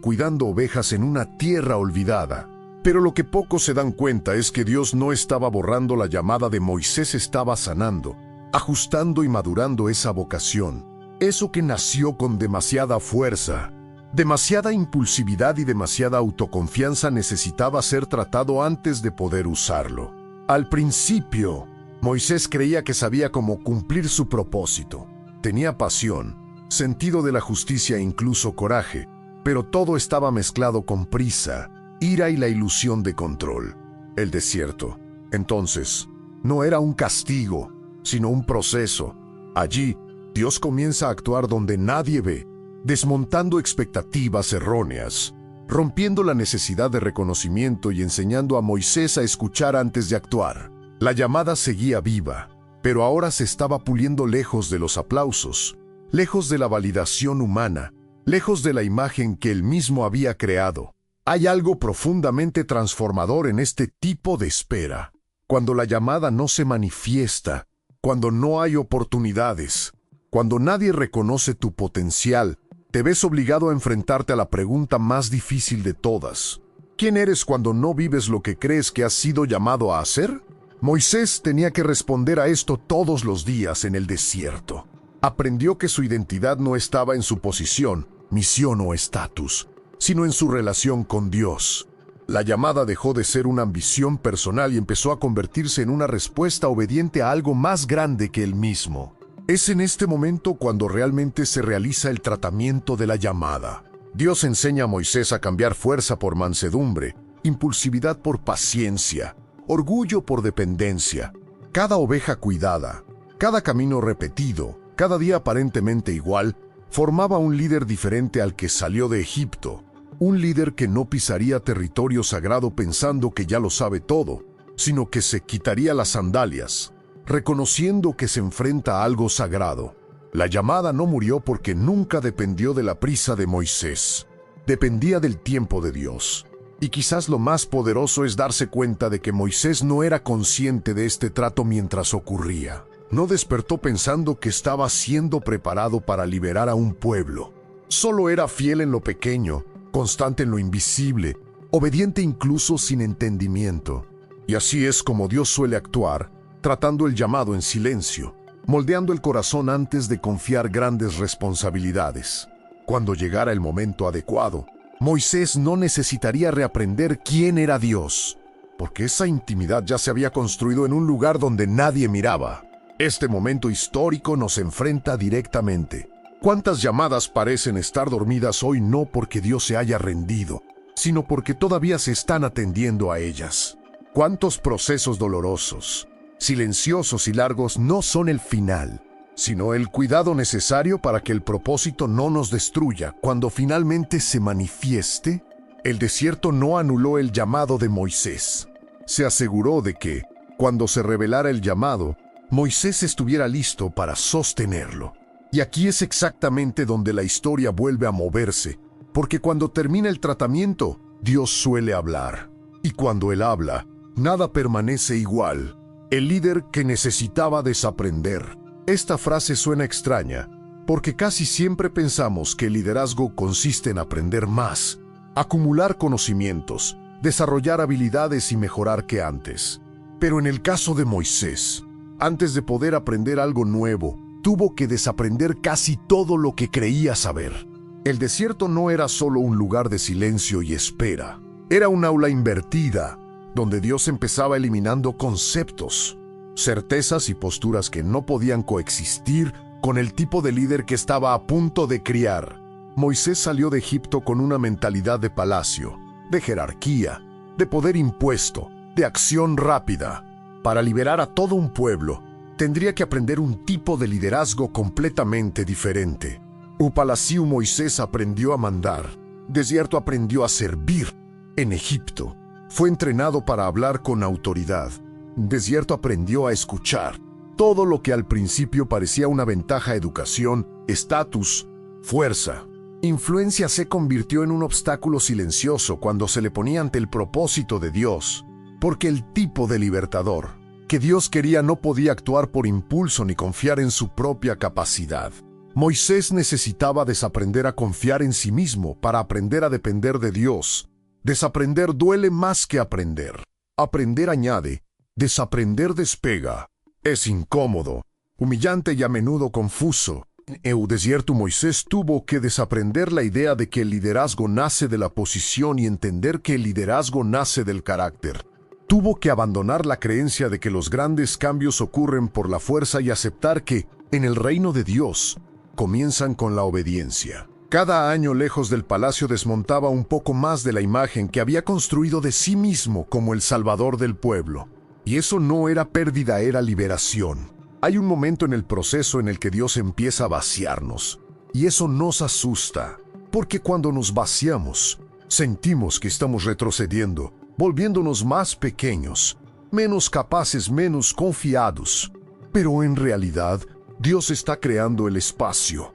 cuidando ovejas en una tierra olvidada. Pero lo que pocos se dan cuenta es que Dios no estaba borrando la llamada de Moisés, estaba sanando, ajustando y madurando esa vocación. Eso que nació con demasiada fuerza, demasiada impulsividad y demasiada autoconfianza necesitaba ser tratado antes de poder usarlo. Al principio, Moisés creía que sabía cómo cumplir su propósito. Tenía pasión, sentido de la justicia e incluso coraje, pero todo estaba mezclado con prisa, ira y la ilusión de control. El desierto, entonces, no era un castigo, sino un proceso. Allí, Dios comienza a actuar donde nadie ve, desmontando expectativas erróneas, rompiendo la necesidad de reconocimiento y enseñando a Moisés a escuchar antes de actuar. La llamada seguía viva, pero ahora se estaba puliendo lejos de los aplausos, lejos de la validación humana, lejos de la imagen que él mismo había creado. Hay algo profundamente transformador en este tipo de espera. Cuando la llamada no se manifiesta, cuando no hay oportunidades, cuando nadie reconoce tu potencial, te ves obligado a enfrentarte a la pregunta más difícil de todas. ¿Quién eres cuando no vives lo que crees que has sido llamado a hacer? Moisés tenía que responder a esto todos los días en el desierto. Aprendió que su identidad no estaba en su posición, misión o estatus, sino en su relación con Dios. La llamada dejó de ser una ambición personal y empezó a convertirse en una respuesta obediente a algo más grande que él mismo. Es en este momento cuando realmente se realiza el tratamiento de la llamada. Dios enseña a Moisés a cambiar fuerza por mansedumbre, impulsividad por paciencia, orgullo por dependencia. Cada oveja cuidada, cada camino repetido, cada día aparentemente igual, formaba un líder diferente al que salió de Egipto. Un líder que no pisaría territorio sagrado pensando que ya lo sabe todo, sino que se quitaría las sandalias, reconociendo que se enfrenta a algo sagrado. La llamada no murió porque nunca dependió de la prisa de Moisés. Dependía del tiempo de Dios. Y quizás lo más poderoso es darse cuenta de que Moisés no era consciente de este trato mientras ocurría. No despertó pensando que estaba siendo preparado para liberar a un pueblo. Solo era fiel en lo pequeño, constante en lo invisible, obediente incluso sin entendimiento. Y así es como Dios suele actuar, tratando el llamado en silencio, moldeando el corazón antes de confiar grandes responsabilidades. Cuando llegara el momento adecuado, Moisés no necesitaría reaprender quién era Dios, porque esa intimidad ya se había construido en un lugar donde nadie miraba. Este momento histórico nos enfrenta directamente. ¿Cuántas llamadas parecen estar dormidas hoy no porque Dios se haya rendido, sino porque todavía se están atendiendo a ellas? ¿Cuántos procesos dolorosos, silenciosos y largos no son el final, sino el cuidado necesario para que el propósito no nos destruya cuando finalmente se manifieste? El desierto no anuló el llamado de Moisés. Se aseguró de que, cuando se revelara el llamado, Moisés estuviera listo para sostenerlo. Y aquí es exactamente donde la historia vuelve a moverse, porque cuando termina el tratamiento, Dios suele hablar. Y cuando Él habla, nada permanece igual. El líder que necesitaba desaprender. Esta frase suena extraña, porque casi siempre pensamos que el liderazgo consiste en aprender más, acumular conocimientos, desarrollar habilidades y mejorar que antes. Pero en el caso de Moisés, antes de poder aprender algo nuevo, tuvo que desaprender casi todo lo que creía saber. El desierto no era solo un lugar de silencio y espera. Era un aula invertida, donde Dios empezaba eliminando conceptos, certezas y posturas que no podían coexistir con el tipo de líder que estaba a punto de criar. Moisés salió de Egipto con una mentalidad de palacio, de jerarquía, de poder impuesto, de acción rápida. Para liberar a todo un pueblo, tendría que aprender un tipo de liderazgo completamente diferente. Upalaciu Moisés aprendió a mandar. Desierto aprendió a servir. En Egipto, fue entrenado para hablar con autoridad. Desierto aprendió a escuchar. Todo lo que al principio parecía una ventaja: educación, estatus, fuerza, influencia, se convirtió en un obstáculo silencioso cuando se le ponía ante el propósito de Dios. Porque el tipo de libertador que Dios quería no podía actuar por impulso ni confiar en su propia capacidad. Moisés necesitaba desaprender a confiar en sí mismo para aprender a depender de Dios. Desaprender duele más que aprender. Aprender añade, desaprender despega. Es incómodo, humillante y a menudo confuso. En el desierto Moisés tuvo que desaprender la idea de que el liderazgo nace de la posición y entender que el liderazgo nace del carácter. Tuvo que abandonar la creencia de que los grandes cambios ocurren por la fuerza y aceptar que, en el reino de Dios, comienzan con la obediencia. Cada año lejos del palacio desmontaba un poco más de la imagen que había construido de sí mismo como el salvador del pueblo. Y eso no era pérdida, era liberación. Hay un momento en el proceso en el que Dios empieza a vaciarnos. Y eso nos asusta, porque cuando nos vaciamos, sentimos que estamos retrocediendo, volviéndonos más pequeños, menos capaces, menos confiados. Pero en realidad, Dios está creando el espacio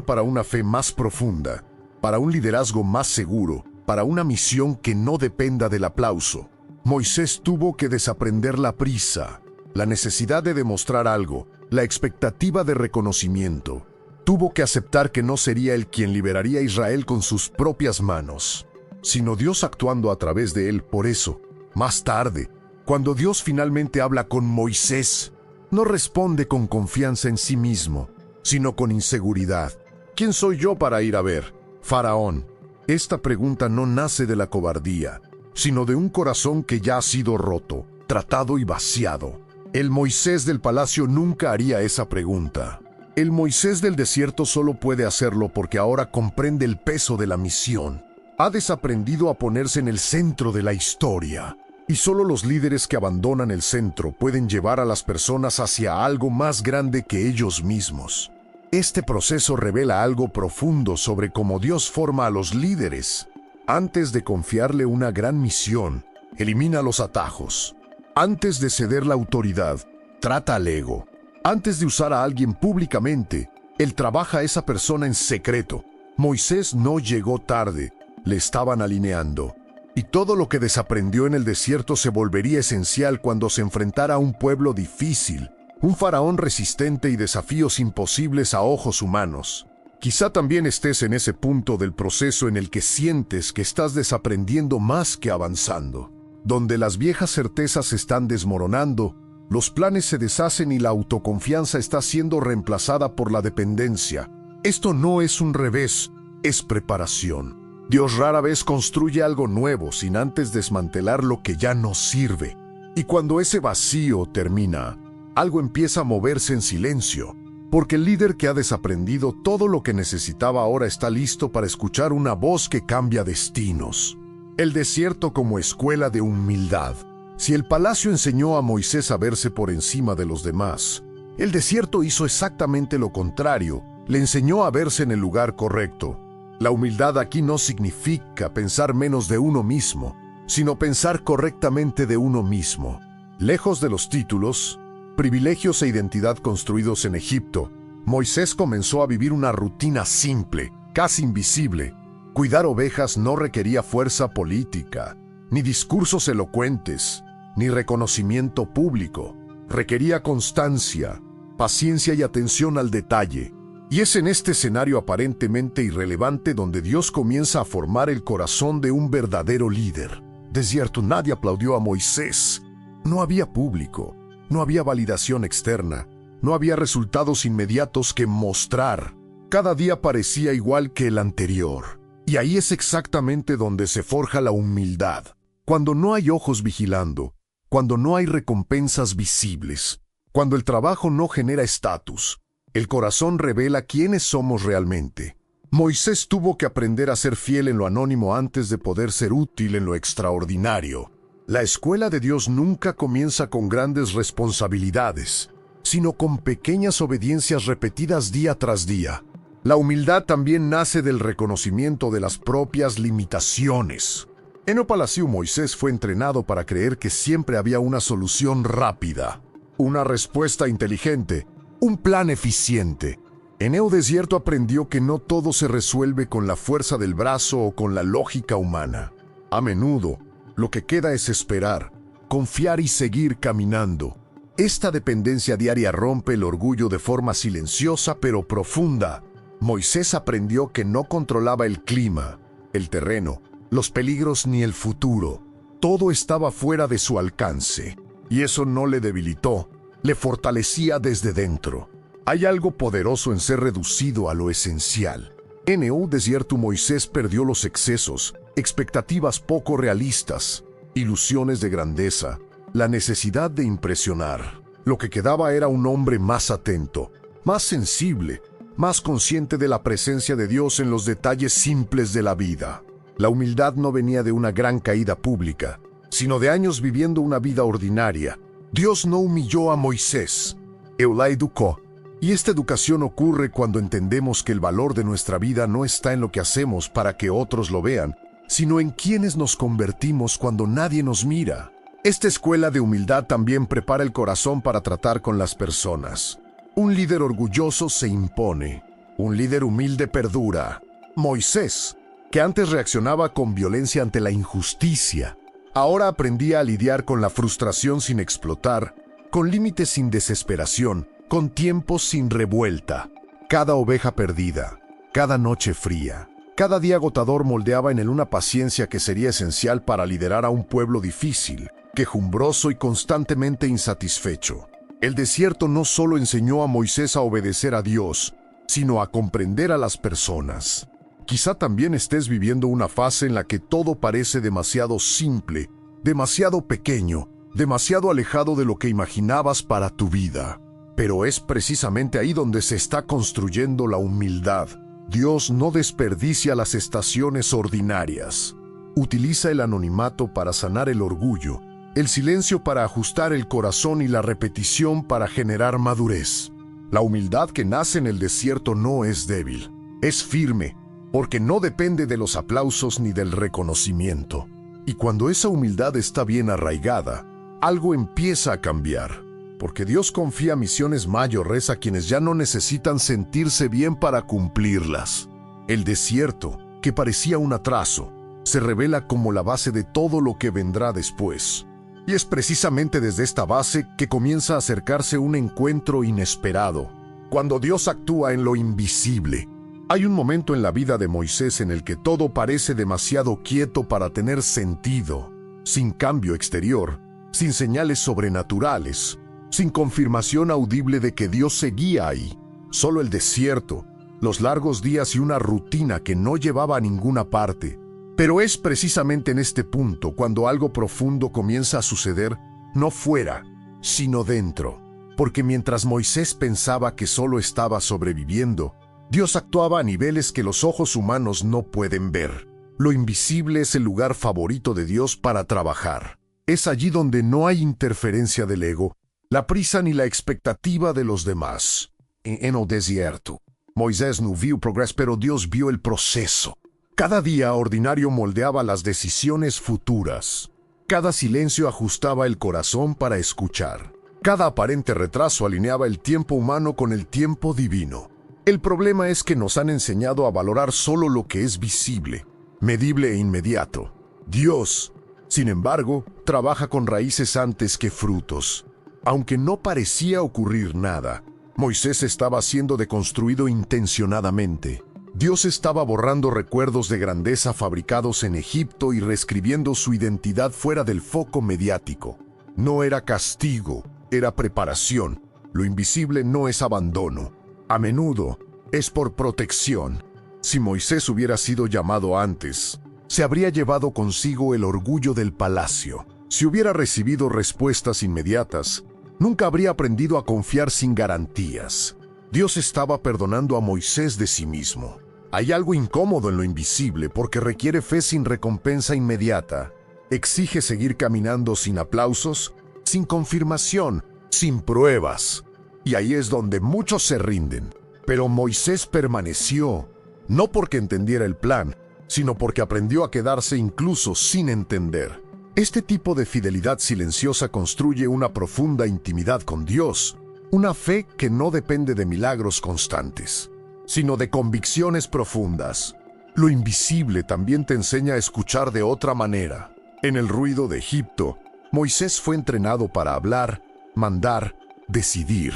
para una fe más profunda, para un liderazgo más seguro, para una misión que no dependa del aplauso. Moisés tuvo que desaprender la prisa, la necesidad de demostrar algo, la expectativa de reconocimiento. Tuvo que aceptar que no sería él quien liberaría a Israel con sus propias manos, sino Dios actuando a través de él. Por eso, más tarde, cuando Dios finalmente habla con Moisés, no responde con confianza en sí mismo, sino con inseguridad. ¿Quién soy yo para ir a ver? Faraón. Esta pregunta no nace de la cobardía, sino de un corazón que ya ha sido roto, tratado y vaciado. El Moisés del palacio nunca haría esa pregunta. El Moisés del desierto solo puede hacerlo porque ahora comprende el peso de la misión. Ha desaprendido a ponerse en el centro de la historia. Y solo los líderes que abandonan el centro pueden llevar a las personas hacia algo más grande que ellos mismos. Este proceso revela algo profundo sobre cómo Dios forma a los líderes. Antes de confiarle una gran misión, elimina los atajos. Antes de ceder la autoridad, trata al ego. Antes de usar a alguien públicamente, Él trabaja a esa persona en secreto. Moisés no llegó tarde, le estaban alineando. Y todo lo que desaprendió en el desierto se volvería esencial cuando se enfrentara a un pueblo difícil, un faraón resistente y desafíos imposibles a ojos humanos. Quizá también estés en ese punto del proceso en el que sientes que estás desaprendiendo más que avanzando, donde las viejas certezas se están desmoronando, los planes se deshacen y la autoconfianza está siendo reemplazada por la dependencia. Esto no es un revés, es preparación. Dios rara vez construye algo nuevo sin antes desmantelar lo que ya no sirve. Y cuando ese vacío termina, algo empieza a moverse en silencio, porque el líder que ha desaprendido todo lo que necesitaba ahora está listo para escuchar una voz que cambia destinos. El desierto como escuela de humildad. Si el palacio enseñó a Moisés a verse por encima de los demás, el desierto hizo exactamente lo contrario, le enseñó a verse en el lugar correcto. La humildad aquí no significa pensar menos de uno mismo, sino pensar correctamente de uno mismo. Lejos de los títulos, privilegios e identidad construidos en Egipto, Moisés comenzó a vivir una rutina simple, casi invisible. Cuidar ovejas no requería fuerza política, ni discursos elocuentes, ni reconocimiento público. Requería constancia, paciencia y atención al detalle. Y es en este escenario aparentemente irrelevante donde Dios comienza a formar el corazón de un verdadero líder. Desierto, nadie aplaudió a Moisés. No había público, no había validación externa, no había resultados inmediatos que mostrar. Cada día parecía igual que el anterior. Y ahí es exactamente donde se forja la humildad. Cuando no hay ojos vigilando, cuando no hay recompensas visibles, cuando el trabajo no genera estatus, el corazón revela quiénes somos realmente. Moisés tuvo que aprender a ser fiel en lo anónimo antes de poder ser útil en lo extraordinario. La escuela de Dios nunca comienza con grandes responsabilidades, sino con pequeñas obediencias repetidas día tras día. La humildad también nace del reconocimiento de las propias limitaciones. En el palacio Moisés fue entrenado para creer que siempre había una solución rápida, una respuesta inteligente, un plan eficiente. En el desierto aprendió que no todo se resuelve con la fuerza del brazo o con la lógica humana. A menudo, lo que queda es esperar, confiar y seguir caminando. Esta dependencia diaria rompe el orgullo de forma silenciosa pero profunda. Moisés aprendió que no controlaba el clima, el terreno, los peligros ni el futuro. Todo estaba fuera de su alcance. Y eso no le debilitó, le fortalecía desde dentro. Hay algo poderoso en ser reducido a lo esencial. En el desierto Moisés perdió los excesos, expectativas poco realistas, ilusiones de grandeza, la necesidad de impresionar. Lo que quedaba era un hombre más atento, más sensible, más consciente de la presencia de Dios en los detalles simples de la vida. La humildad no venía de una gran caída pública, sino de años viviendo una vida ordinaria. Dios no humilló a Moisés, Él la educó. Y esta educación ocurre cuando entendemos que el valor de nuestra vida no está en lo que hacemos para que otros lo vean, sino en quienes nos convertimos cuando nadie nos mira. Esta escuela de humildad también prepara el corazón para tratar con las personas. Un líder orgulloso se impone, un líder humilde perdura. Moisés, que antes reaccionaba con violencia ante la injusticia, ahora aprendía a lidiar con la frustración sin explotar, con límites sin desesperación, con tiempos sin revuelta. Cada oveja perdida, cada noche fría, cada día agotador moldeaba en él una paciencia que sería esencial para liderar a un pueblo difícil, quejumbroso y constantemente insatisfecho. El desierto no solo enseñó a Moisés a obedecer a Dios, sino a comprender a las personas. Quizá también estés viviendo una fase en la que todo parece demasiado simple, demasiado pequeño, demasiado alejado de lo que imaginabas para tu vida. Pero es precisamente ahí donde se está construyendo la humildad. Dios no desperdicia las estaciones ordinarias. Utiliza el anonimato para sanar el orgullo, el silencio para ajustar el corazón y la repetición para generar madurez. La humildad que nace en el desierto no es débil, es firme, porque no depende de los aplausos ni del reconocimiento. Y cuando esa humildad está bien arraigada, algo empieza a cambiar. Porque Dios confía misiones mayores a quienes ya no necesitan sentirse bien para cumplirlas. El desierto, que parecía un atraso, se revela como la base de todo lo que vendrá después. Y es precisamente desde esta base que comienza a acercarse un encuentro inesperado, cuando Dios actúa en lo invisible. Hay un momento en la vida de Moisés en el que todo parece demasiado quieto para tener sentido, sin cambio exterior, sin señales sobrenaturales, sin confirmación audible de que Dios seguía ahí. Solo el desierto, los largos días y una rutina que no llevaba a ninguna parte. Pero es precisamente en este punto cuando algo profundo comienza a suceder, no fuera, sino dentro. Porque mientras Moisés pensaba que solo estaba sobreviviendo, Dios actuaba a niveles que los ojos humanos no pueden ver. Lo invisible es el lugar favorito de Dios para trabajar. Es allí donde no hay interferencia del ego, la prisa ni la expectativa de los demás. En el desierto, Moisés no vio progreso, pero Dios vio el proceso. Cada día ordinario moldeaba las decisiones futuras. Cada silencio ajustaba el corazón para escuchar. Cada aparente retraso alineaba el tiempo humano con el tiempo divino. El problema es que nos han enseñado a valorar solo lo que es visible, medible e inmediato. Dios, sin embargo, trabaja con raíces antes que frutos. Aunque no parecía ocurrir nada, Moisés estaba siendo deconstruido intencionadamente. Dios estaba borrando recuerdos de grandeza fabricados en Egipto y reescribiendo su identidad fuera del foco mediático. No era castigo, era preparación. Lo invisible no es abandono. A menudo es por protección. Si Moisés hubiera sido llamado antes, se habría llevado consigo el orgullo del palacio. Si hubiera recibido respuestas inmediatas, nunca habría aprendido a confiar sin garantías. Dios estaba perdonando a Moisés de sí mismo. Hay algo incómodo en lo invisible porque requiere fe sin recompensa inmediata. Exige seguir caminando sin aplausos, sin confirmación, sin pruebas. Y ahí es donde muchos se rinden. Pero Moisés permaneció, no porque entendiera el plan, sino porque aprendió a quedarse incluso sin entender. Este tipo de fidelidad silenciosa construye una profunda intimidad con Dios, una fe que no depende de milagros constantes, sino de convicciones profundas. Lo invisible también te enseña a escuchar de otra manera. En el ruido de Egipto, Moisés fue entrenado para hablar, mandar, decidir.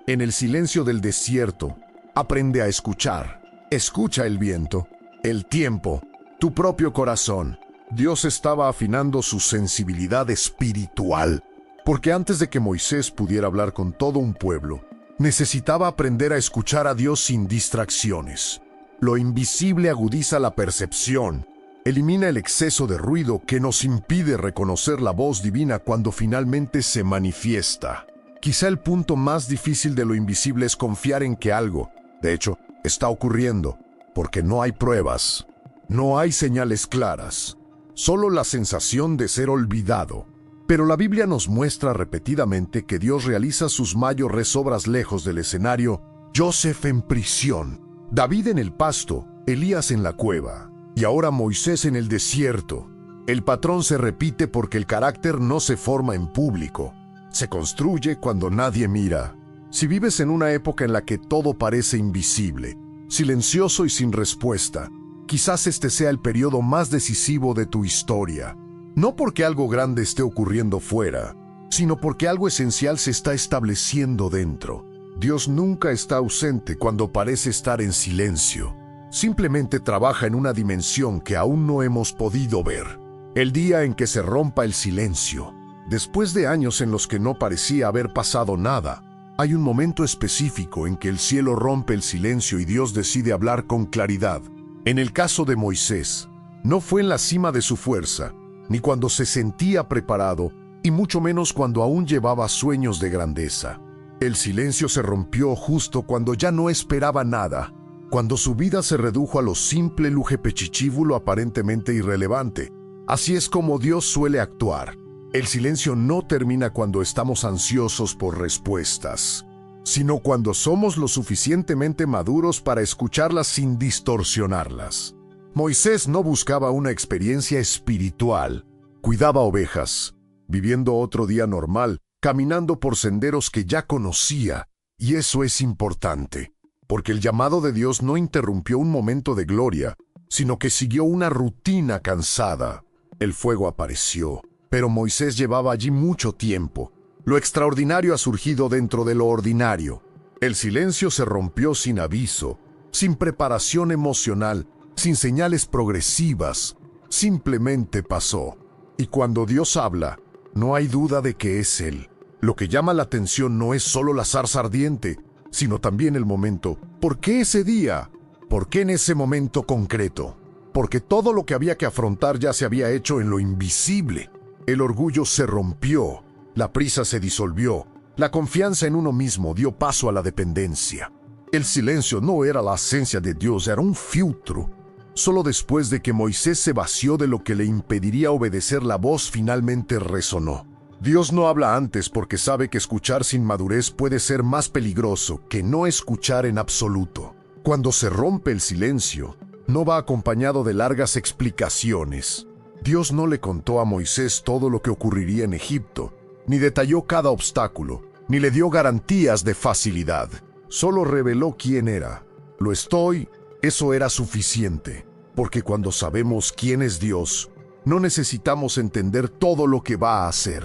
En el silencio del desierto, aprende a escuchar. Escucha el viento, el tiempo, tu propio corazón. Dios estaba afinando su sensibilidad espiritual, porque antes de que Moisés pudiera hablar con todo un pueblo, necesitaba aprender a escuchar a Dios sin distracciones. Lo invisible agudiza la percepción, elimina el exceso de ruido que nos impide reconocer la voz divina cuando finalmente se manifiesta. Quizá el punto más difícil de lo invisible es confiar en que algo, de hecho, está ocurriendo, porque no hay pruebas, no hay señales claras, solo la sensación de ser olvidado. Pero la Biblia nos muestra repetidamente que Dios realiza sus mayores obras lejos del escenario: Joseph en prisión, David en el pasto, Elías en la cueva, y ahora Moisés en el desierto. El patrón se repite porque el carácter no se forma en público, se construye cuando nadie mira. Si vives en una época en la que todo parece invisible, silencioso y sin respuesta, quizás este sea el periodo más decisivo de tu historia. No porque algo grande esté ocurriendo fuera, sino porque algo esencial se está estableciendo dentro. Dios nunca está ausente cuando parece estar en silencio. Simplemente trabaja en una dimensión que aún no hemos podido ver. El día en que se rompa el silencio, después de años en los que no parecía haber pasado nada, hay un momento específico en que el cielo rompe el silencio y Dios decide hablar con claridad. En el caso de Moisés, no fue en la cima de su fuerza, ni cuando se sentía preparado, y mucho menos cuando aún llevaba sueños de grandeza. El silencio se rompió justo cuando ya no esperaba nada, cuando su vida se redujo a lo simple lujepechichívulo aparentemente irrelevante. Así es como Dios suele actuar. El silencio no termina cuando estamos ansiosos por respuestas, sino cuando somos lo suficientemente maduros para escucharlas sin distorsionarlas. Moisés no buscaba una experiencia espiritual, cuidaba ovejas, viviendo otro día normal, caminando por senderos que ya conocía, y eso es importante, porque el llamado de Dios no interrumpió un momento de gloria, sino que siguió una rutina cansada. El fuego apareció, pero Moisés llevaba allí mucho tiempo. Lo extraordinario ha surgido dentro de lo ordinario. El silencio se rompió sin aviso, sin preparación emocional, sin señales progresivas, simplemente pasó. Y cuando Dios habla, no hay duda de que es Él. Lo que llama la atención no es solo la zarza ardiente, sino también el momento. ¿Por qué ese día? ¿Por qué en ese momento concreto? Porque todo lo que había que afrontar ya se había hecho en lo invisible. El orgullo se rompió, la prisa se disolvió, la confianza en uno mismo dio paso a la dependencia. El silencio no era la esencia de Dios, era un filtro. Solo después de que Moisés se vació de lo que le impediría obedecer, la voz finalmente resonó. Dios no habla antes porque sabe que escuchar sin madurez puede ser más peligroso que no escuchar en absoluto. Cuando se rompe el silencio, no va acompañado de largas explicaciones. Dios no le contó a Moisés todo lo que ocurriría en Egipto, ni detalló cada obstáculo, ni le dio garantías de facilidad. Solo reveló quién era. Lo estoy. Eso era suficiente, porque cuando sabemos quién es Dios, no necesitamos entender todo lo que va a hacer.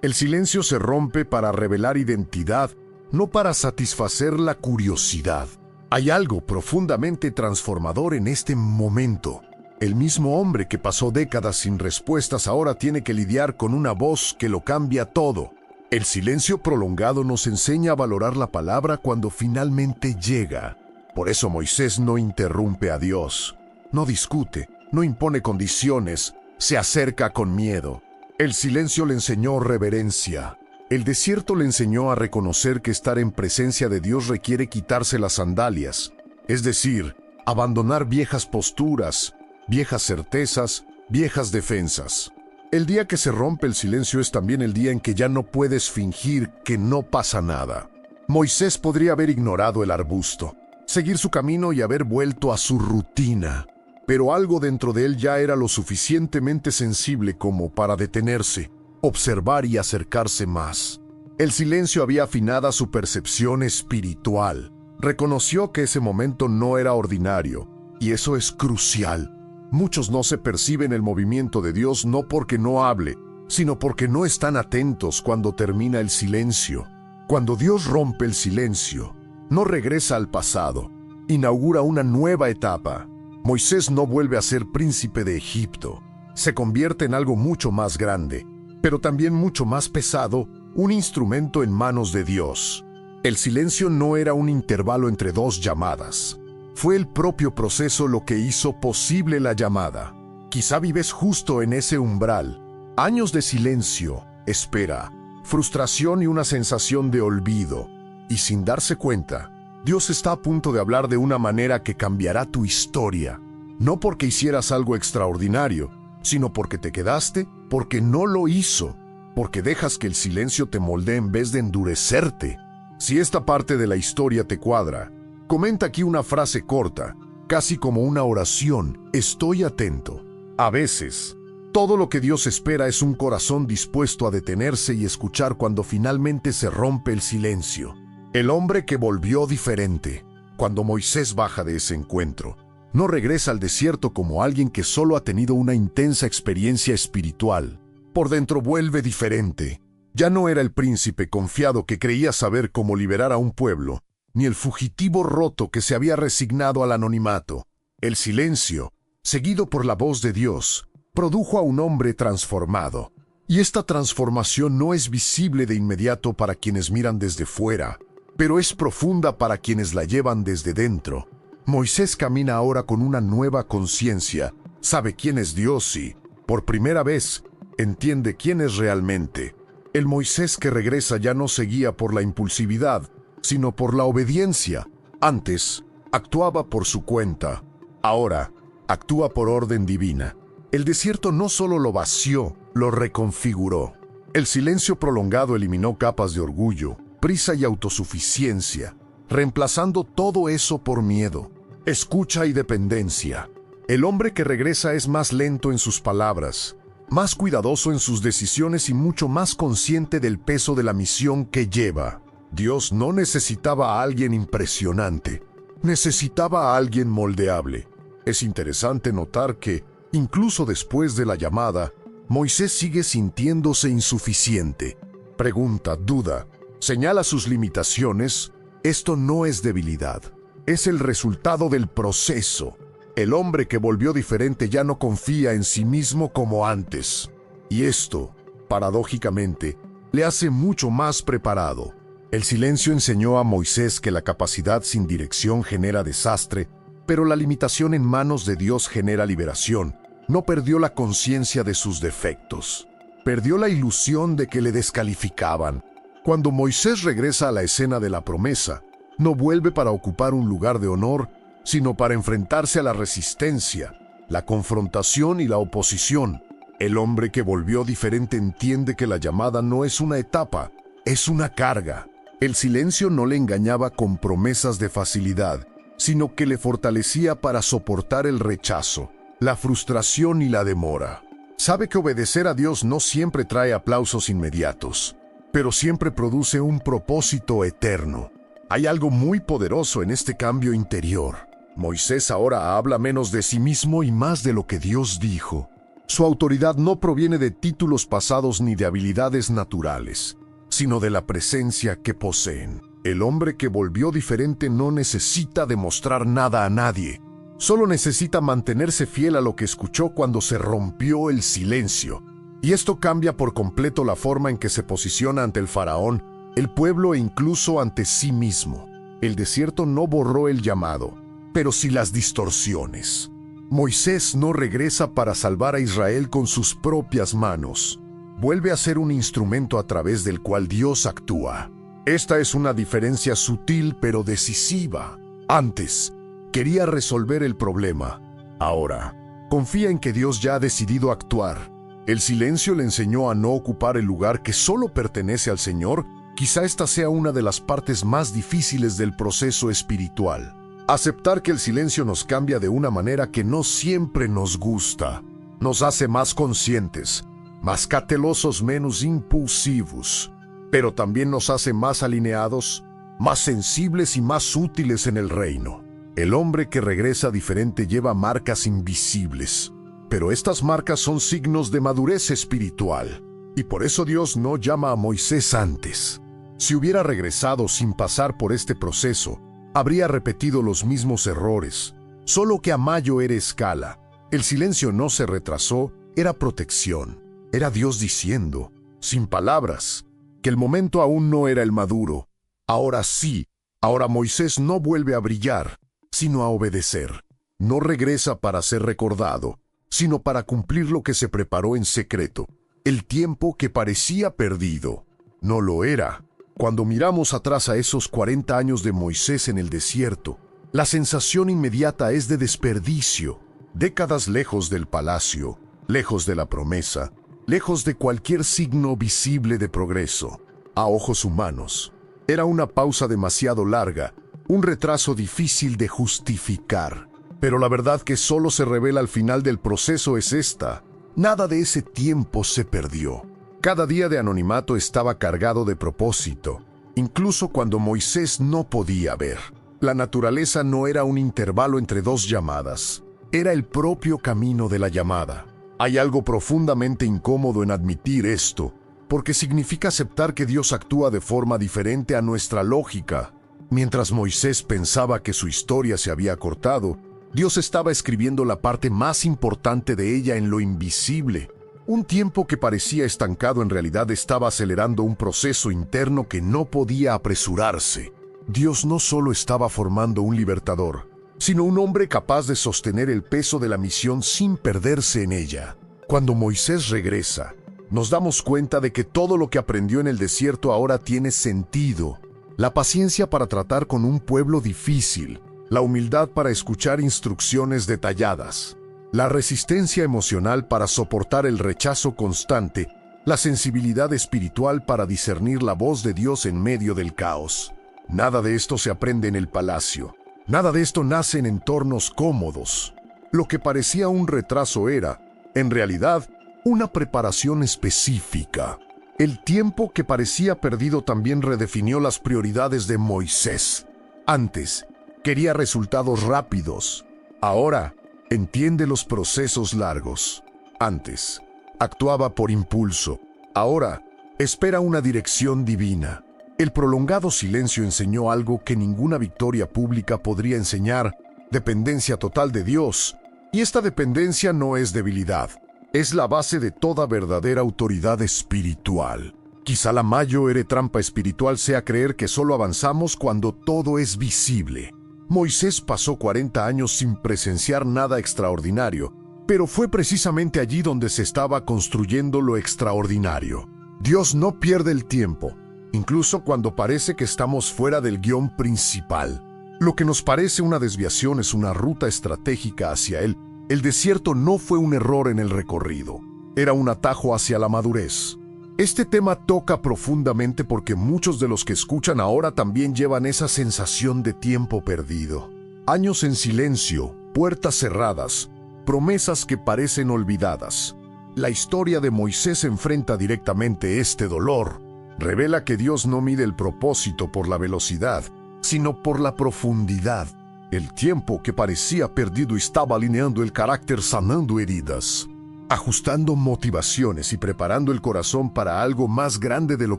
El silencio se rompe para revelar identidad, no para satisfacer la curiosidad. Hay algo profundamente transformador en este momento. El mismo hombre que pasó décadas sin respuestas ahora tiene que lidiar con una voz que lo cambia todo. El silencio prolongado nos enseña a valorar la palabra cuando finalmente llega. Por eso Moisés no interrumpe a Dios, no discute, no impone condiciones, se acerca con miedo. El silencio le enseñó reverencia. El desierto le enseñó a reconocer que estar en presencia de Dios requiere quitarse las sandalias, es decir, abandonar viejas posturas, viejas certezas, viejas defensas. El día que se rompe el silencio es también el día en que ya no puedes fingir que no pasa nada. Moisés podría haber ignorado el arbusto, seguir su camino y haber vuelto a su rutina, pero algo dentro de él ya era lo suficientemente sensible como para detenerse, observar y acercarse más. El silencio había afinado su percepción espiritual. Reconoció que ese momento no era ordinario, y eso es crucial. Muchos no se perciben el movimiento de Dios no porque no hable, sino porque no están atentos cuando termina el silencio. Cuando Dios rompe el silencio, no regresa al pasado, inaugura una nueva etapa. Moisés no vuelve a ser príncipe de Egipto, se convierte en algo mucho más grande, pero también mucho más pesado, un instrumento en manos de Dios. El silencio no era un intervalo entre dos llamadas. Fue el propio proceso lo que hizo posible la llamada. Quizá vives justo en ese umbral. Años de silencio, espera, frustración y una sensación de olvido. Y sin darse cuenta, Dios está a punto de hablar de una manera que cambiará tu historia. No porque hicieras algo extraordinario, sino porque te quedaste, porque no lo hizo, porque dejas que el silencio te moldee en vez de endurecerte. Si esta parte de la historia te cuadra, comenta aquí una frase corta, casi como una oración: estoy atento. A veces, todo lo que Dios espera es un corazón dispuesto a detenerse y escuchar cuando finalmente se rompe el silencio. El hombre que volvió diferente. Cuando Moisés baja de ese encuentro, no regresa al desierto como alguien que solo ha tenido una intensa experiencia espiritual. Por dentro vuelve diferente. Ya no era el príncipe confiado que creía saber cómo liberar a un pueblo, ni el fugitivo roto que se había resignado al anonimato. El silencio, seguido por la voz de Dios, produjo a un hombre transformado. Y esta transformación no es visible de inmediato para quienes miran desde fuera, pero es profunda para quienes la llevan desde dentro. Moisés camina ahora con una nueva conciencia, sabe quién es Dios y, por primera vez, entiende quién es realmente. El Moisés que regresa ya no se guía por la impulsividad, sino por la obediencia. Antes, actuaba por su cuenta. Ahora, actúa por orden divina. El desierto no solo lo vació, lo reconfiguró. El silencio prolongado eliminó capas de orgullo, prisa y autosuficiencia, reemplazando todo eso por miedo, escucha y dependencia. El hombre que regresa es más lento en sus palabras, más cuidadoso en sus decisiones y mucho más consciente del peso de la misión que lleva. Dios no necesitaba a alguien impresionante, necesitaba a alguien moldeable. Es interesante notar que, incluso después de la llamada, Moisés sigue sintiéndose insuficiente. Pregunta, duda, señala sus limitaciones. Esto no es debilidad, es el resultado del proceso. El hombre que volvió diferente ya no confía en sí mismo como antes. Y esto, paradójicamente, le hace mucho más preparado. El silencio enseñó a Moisés que la capacidad sin dirección genera desastre, pero la limitación en manos de Dios genera liberación. No perdió la conciencia de sus defectos. Perdió la ilusión de que le descalificaban. Cuando Moisés regresa a la escena de la promesa, no vuelve para ocupar un lugar de honor, sino para enfrentarse a la resistencia, la confrontación y la oposición. El hombre que volvió diferente entiende que la llamada no es una etapa, es una carga. El silencio no le engañaba con promesas de facilidad, sino que le fortalecía para soportar el rechazo, la frustración y la demora. Sabe que obedecer a Dios no siempre trae aplausos inmediatos, pero siempre produce un propósito eterno. Hay algo muy poderoso en este cambio interior. Moisés ahora habla menos de sí mismo y más de lo que Dios dijo. Su autoridad no proviene de títulos pasados ni de habilidades naturales, sino de la presencia que poseen. El hombre que volvió diferente no necesita demostrar nada a nadie. Solo necesita mantenerse fiel a lo que escuchó cuando se rompió el silencio. Y esto cambia por completo la forma en que se posiciona ante el faraón, el pueblo e incluso ante sí mismo. El desierto no borró el llamado, pero sí las distorsiones. Moisés no regresa para salvar a Israel con sus propias manos. Vuelve a ser un instrumento a través del cual Dios actúa. Esta es una diferencia sutil pero decisiva. Antes, quería resolver el problema. Ahora, confía en que Dios ya ha decidido actuar. El silencio le enseñó a no ocupar el lugar que solo pertenece al Señor. Quizá esta sea una de las partes más difíciles del proceso espiritual. Aceptar que el silencio nos cambia de una manera que no siempre nos gusta. Nos hace más conscientes, más cautelosos, menos impulsivos, pero también nos hace más alineados, más sensibles y más útiles en el reino. El hombre que regresa diferente lleva marcas invisibles, pero estas marcas son signos de madurez espiritual. Y por eso Dios no llama a Moisés antes. Si hubiera regresado sin pasar por este proceso, habría repetido los mismos errores, solo que a mayor escala. El silencio no se retrasó, era protección. Era Dios diciendo, sin palabras, que el momento aún no era el maduro. Ahora sí, ahora Moisés no vuelve a brillar, sino a obedecer. No regresa para ser recordado, sino para cumplir lo que se preparó en secreto. El tiempo que parecía perdido, no lo era. Cuando miramos atrás a esos 40 años de Moisés en el desierto, la sensación inmediata es de desperdicio. Décadas lejos del palacio, lejos de la promesa, lejos de cualquier signo visible de progreso. A ojos humanos, era una pausa demasiado larga, un retraso difícil de justificar. Pero la verdad que solo se revela al final del proceso es esta: nada de ese tiempo se perdió. Cada día de anonimato estaba cargado de propósito, incluso cuando Moisés no podía ver. La naturaleza no era un intervalo entre dos llamadas, era el propio camino de la llamada. Hay algo profundamente incómodo en admitir esto, porque significa aceptar que Dios actúa de forma diferente a nuestra lógica. Mientras Moisés pensaba que su historia se había cortado, Dios estaba escribiendo la parte más importante de ella en lo invisible. Un tiempo que parecía estancado en realidad estaba acelerando un proceso interno que no podía apresurarse. Dios no solo estaba formando un libertador, sino un hombre capaz de sostener el peso de la misión sin perderse en ella. Cuando Moisés regresa, nos damos cuenta de que todo lo que aprendió en el desierto ahora tiene sentido. La paciencia para tratar con un pueblo difícil, la humildad para escuchar instrucciones detalladas, la resistencia emocional para soportar el rechazo constante, la sensibilidad espiritual para discernir la voz de Dios en medio del caos. Nada de esto se aprende en el palacio. Nada de esto nace en entornos cómodos. Lo que parecía un retraso era, en realidad, una preparación específica. El tiempo que parecía perdido también redefinió las prioridades de Moisés. Antes, quería resultados rápidos. Ahora, entiende los procesos largos. Antes, actuaba por impulso. Ahora, espera una dirección divina. El prolongado silencio enseñó algo que ninguna victoria pública podría enseñar: dependencia total de Dios. Y esta dependencia no es debilidad, es la base de toda verdadera autoridad espiritual. Quizá la mayor trampa espiritual sea creer que solo avanzamos cuando todo es visible. Moisés pasó 40 años sin presenciar nada extraordinario, pero fue precisamente allí donde se estaba construyendo lo extraordinario. Dios no pierde el tiempo, incluso cuando parece que estamos fuera del guión principal. Lo que nos parece una desviación es una ruta estratégica hacia Él. El desierto no fue un error en el recorrido, era un atajo hacia la madurez. Este tema toca profundamente porque muchos de los que escuchan ahora también llevan esa sensación de tiempo perdido. Años en silencio, puertas cerradas, promesas que parecen olvidadas. La historia de Moisés enfrenta directamente este dolor. Revela que Dios no mide el propósito por la velocidad, sino por la profundidad. El tiempo que parecía perdido estaba alineando el carácter, sanando heridas, ajustando motivaciones y preparando el corazón para algo más grande de lo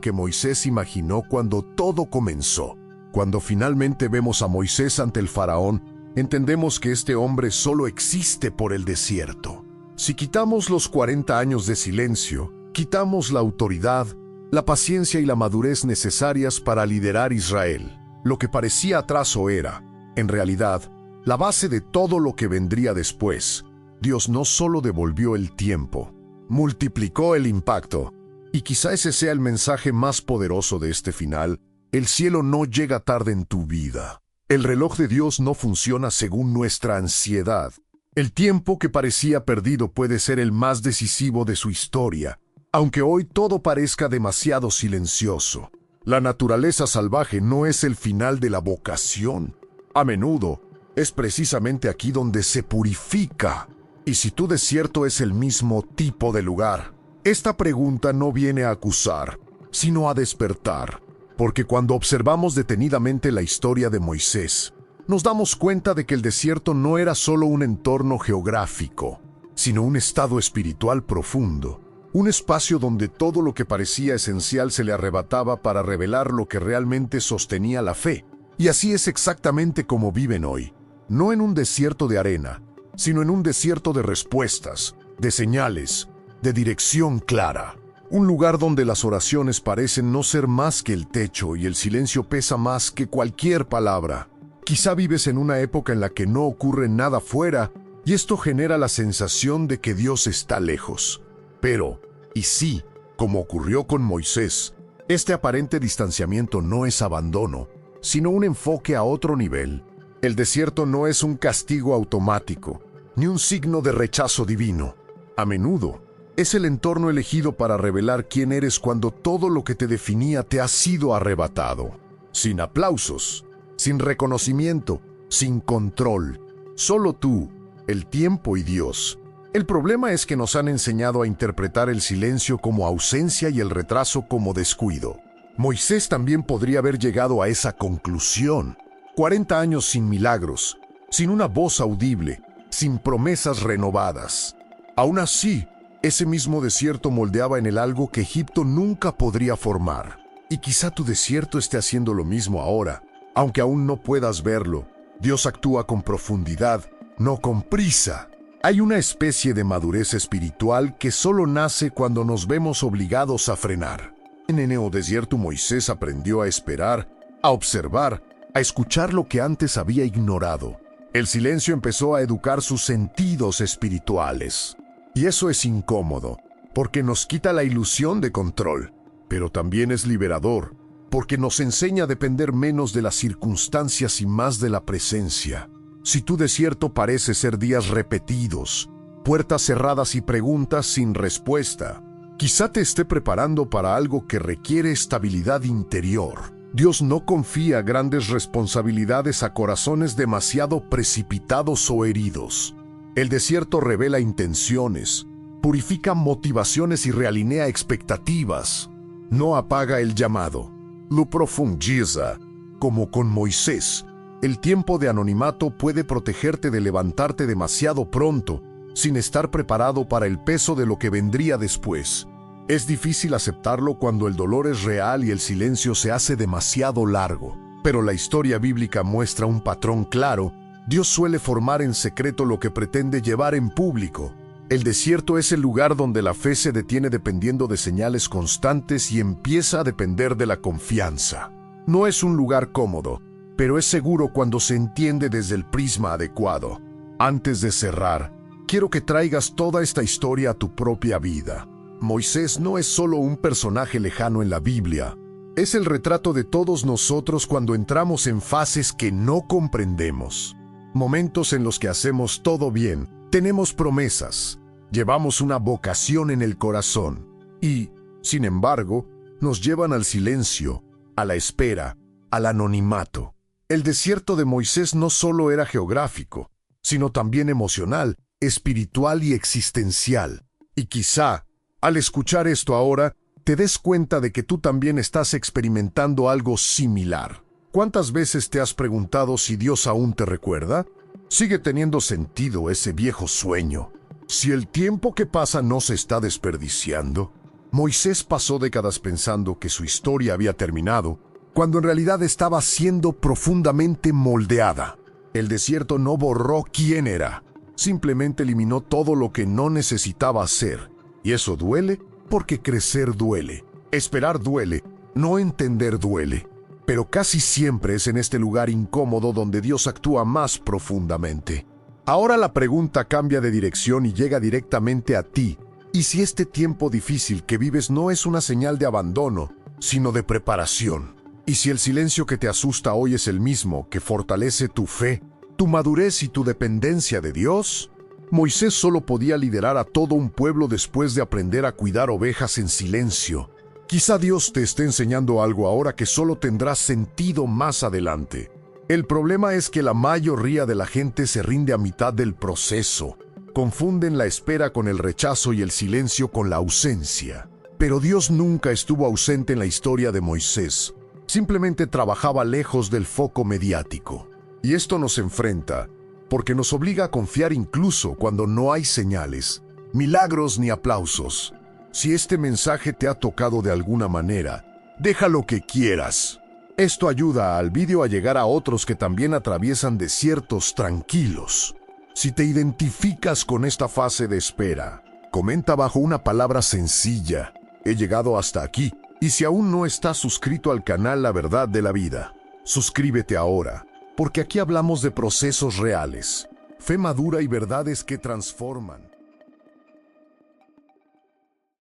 que Moisés imaginó cuando todo comenzó. Cuando finalmente vemos a Moisés ante el faraón, entendemos que este hombre solo existe por el desierto. Si quitamos los 40 años de silencio, quitamos la autoridad, la paciencia y la madurez necesarias para liderar Israel. Lo que parecía atraso era, en realidad, la base de todo lo que vendría después. Dios no solo devolvió el tiempo, multiplicó el impacto. Y quizá ese sea el mensaje más poderoso de este final: el cielo no llega tarde en tu vida. El reloj de Dios no funciona según nuestra ansiedad. El tiempo que parecía perdido puede ser el más decisivo de su historia, aunque hoy todo parezca demasiado silencioso. La naturaleza salvaje no es el final de la vocación. A menudo, es precisamente aquí donde se purifica. Y si tu desierto es el mismo tipo de lugar, esta pregunta no viene a acusar, sino a despertar. Porque cuando observamos detenidamente la historia de Moisés, nos damos cuenta de que el desierto no era solo un entorno geográfico, sino un estado espiritual profundo, Un espacio donde todo lo que parecía esencial se le arrebataba para revelar lo que realmente sostenía la fe. Y así es exactamente como viven hoy. No en un desierto de arena, sino en un desierto de respuestas, de señales, de dirección clara. Un lugar donde las oraciones parecen no ser más que el techo y el silencio pesa más que cualquier palabra. Quizá vives en una época en la que no ocurre nada fuera y esto genera la sensación de que Dios está lejos. Pero, y sí, como ocurrió con Moisés, este aparente distanciamiento no es abandono, sino un enfoque a otro nivel. El desierto no es un castigo automático, ni un signo de rechazo divino. A menudo, es el entorno elegido para revelar quién eres cuando todo lo que te definía te ha sido arrebatado. Sin aplausos, sin reconocimiento, sin control. Solo tú, el tiempo y Dios. El problema es que nos han enseñado a interpretar el silencio como ausencia y el retraso como descuido. Moisés también podría haber llegado a esa conclusión. 40 años sin milagros, sin una voz audible, sin promesas renovadas. Aún así, ese mismo desierto moldeaba en él algo que Egipto nunca podría formar. Y quizá tu desierto esté haciendo lo mismo ahora. Aunque aún no puedas verlo, Dios actúa con profundidad, no con prisa. Hay una especie de madurez espiritual que solo nace cuando nos vemos obligados a frenar. En el neodesierto Moisés aprendió a esperar, a observar, a escuchar lo que antes había ignorado. El silencio empezó a educar sus sentidos espirituales. Y eso es incómodo, porque nos quita la ilusión de control, pero también es liberador, porque nos enseña a depender menos de las circunstancias y más de la presencia. Si tu desierto parece ser días repetidos, puertas cerradas y preguntas sin respuesta, quizá te esté preparando para algo que requiere estabilidad interior. Dios no confía grandes responsabilidades a corazones demasiado precipitados o heridos. El desierto revela intenciones, purifica motivaciones y realinea expectativas. No apaga el llamado, lo profundiza. Como con Moisés, el tiempo de anonimato puede protegerte de levantarte demasiado pronto, sin estar preparado para el peso de lo que vendría después. Es difícil aceptarlo cuando el dolor es real y el silencio se hace demasiado largo. Pero la historia bíblica muestra un patrón claro. Dios suele formar en secreto lo que pretende llevar en público. El desierto es el lugar donde la fe se detiene dependiendo de señales constantes y empieza a depender de la confianza. No es un lugar cómodo, pero es seguro cuando se entiende desde el prisma adecuado. Antes de cerrar, quiero que traigas toda esta historia a tu propia vida. Moisés no es solo un personaje lejano en la Biblia. Es el retrato de todos nosotros cuando entramos en fases que no comprendemos. Momentos en los que hacemos todo bien, tenemos promesas, llevamos una vocación en el corazón y, sin embargo, nos llevan al silencio, a la espera, al anonimato. El desierto de Moisés no solo era geográfico, sino también emocional, espiritual y existencial. Y quizá, al escuchar esto ahora, te des cuenta de que tú también estás experimentando algo similar. ¿Cuántas veces te has preguntado si Dios aún te recuerda? ¿Sigue teniendo sentido ese viejo sueño? Si el tiempo que pasa no se está desperdiciando. Moisés pasó décadas pensando que su historia había terminado, cuando en realidad estaba siendo profundamente moldeada. El desierto no borró quién era, simplemente eliminó todo lo que no necesitaba hacer. Y eso duele porque crecer duele, esperar duele, no entender duele. Pero casi siempre es en este lugar incómodo donde Dios actúa más profundamente. Ahora la pregunta cambia de dirección y llega directamente a ti. ¿Y si este tiempo difícil que vives no es una señal de abandono, sino de preparación? ¿Y si el silencio que te asusta hoy es el mismo que fortalece tu fe, tu madurez y tu dependencia de Dios? Moisés solo podía liderar a todo un pueblo después de aprender a cuidar ovejas en silencio. Quizá Dios te esté enseñando algo ahora que solo tendrá sentido más adelante. El problema es que la mayoría de la gente se rinde a mitad del proceso. Confunden la espera con el rechazo y el silencio con la ausencia. Pero Dios nunca estuvo ausente en la historia de Moisés. Simplemente trabajaba lejos del foco mediático. Y esto nos enfrenta, porque nos obliga a confiar incluso cuando no hay señales, milagros ni aplausos. Si este mensaje te ha tocado de alguna manera, deja lo que quieras. Esto ayuda al vídeo a llegar a otros que también atraviesan desiertos tranquilos. Si te identificas con esta fase de espera, comenta abajo una palabra sencilla: he llegado hasta aquí. Y si aún no estás suscrito al canal La Verdad de la Vida, suscríbete ahora, porque aquí hablamos de procesos reales, fe madura y verdades que transforman.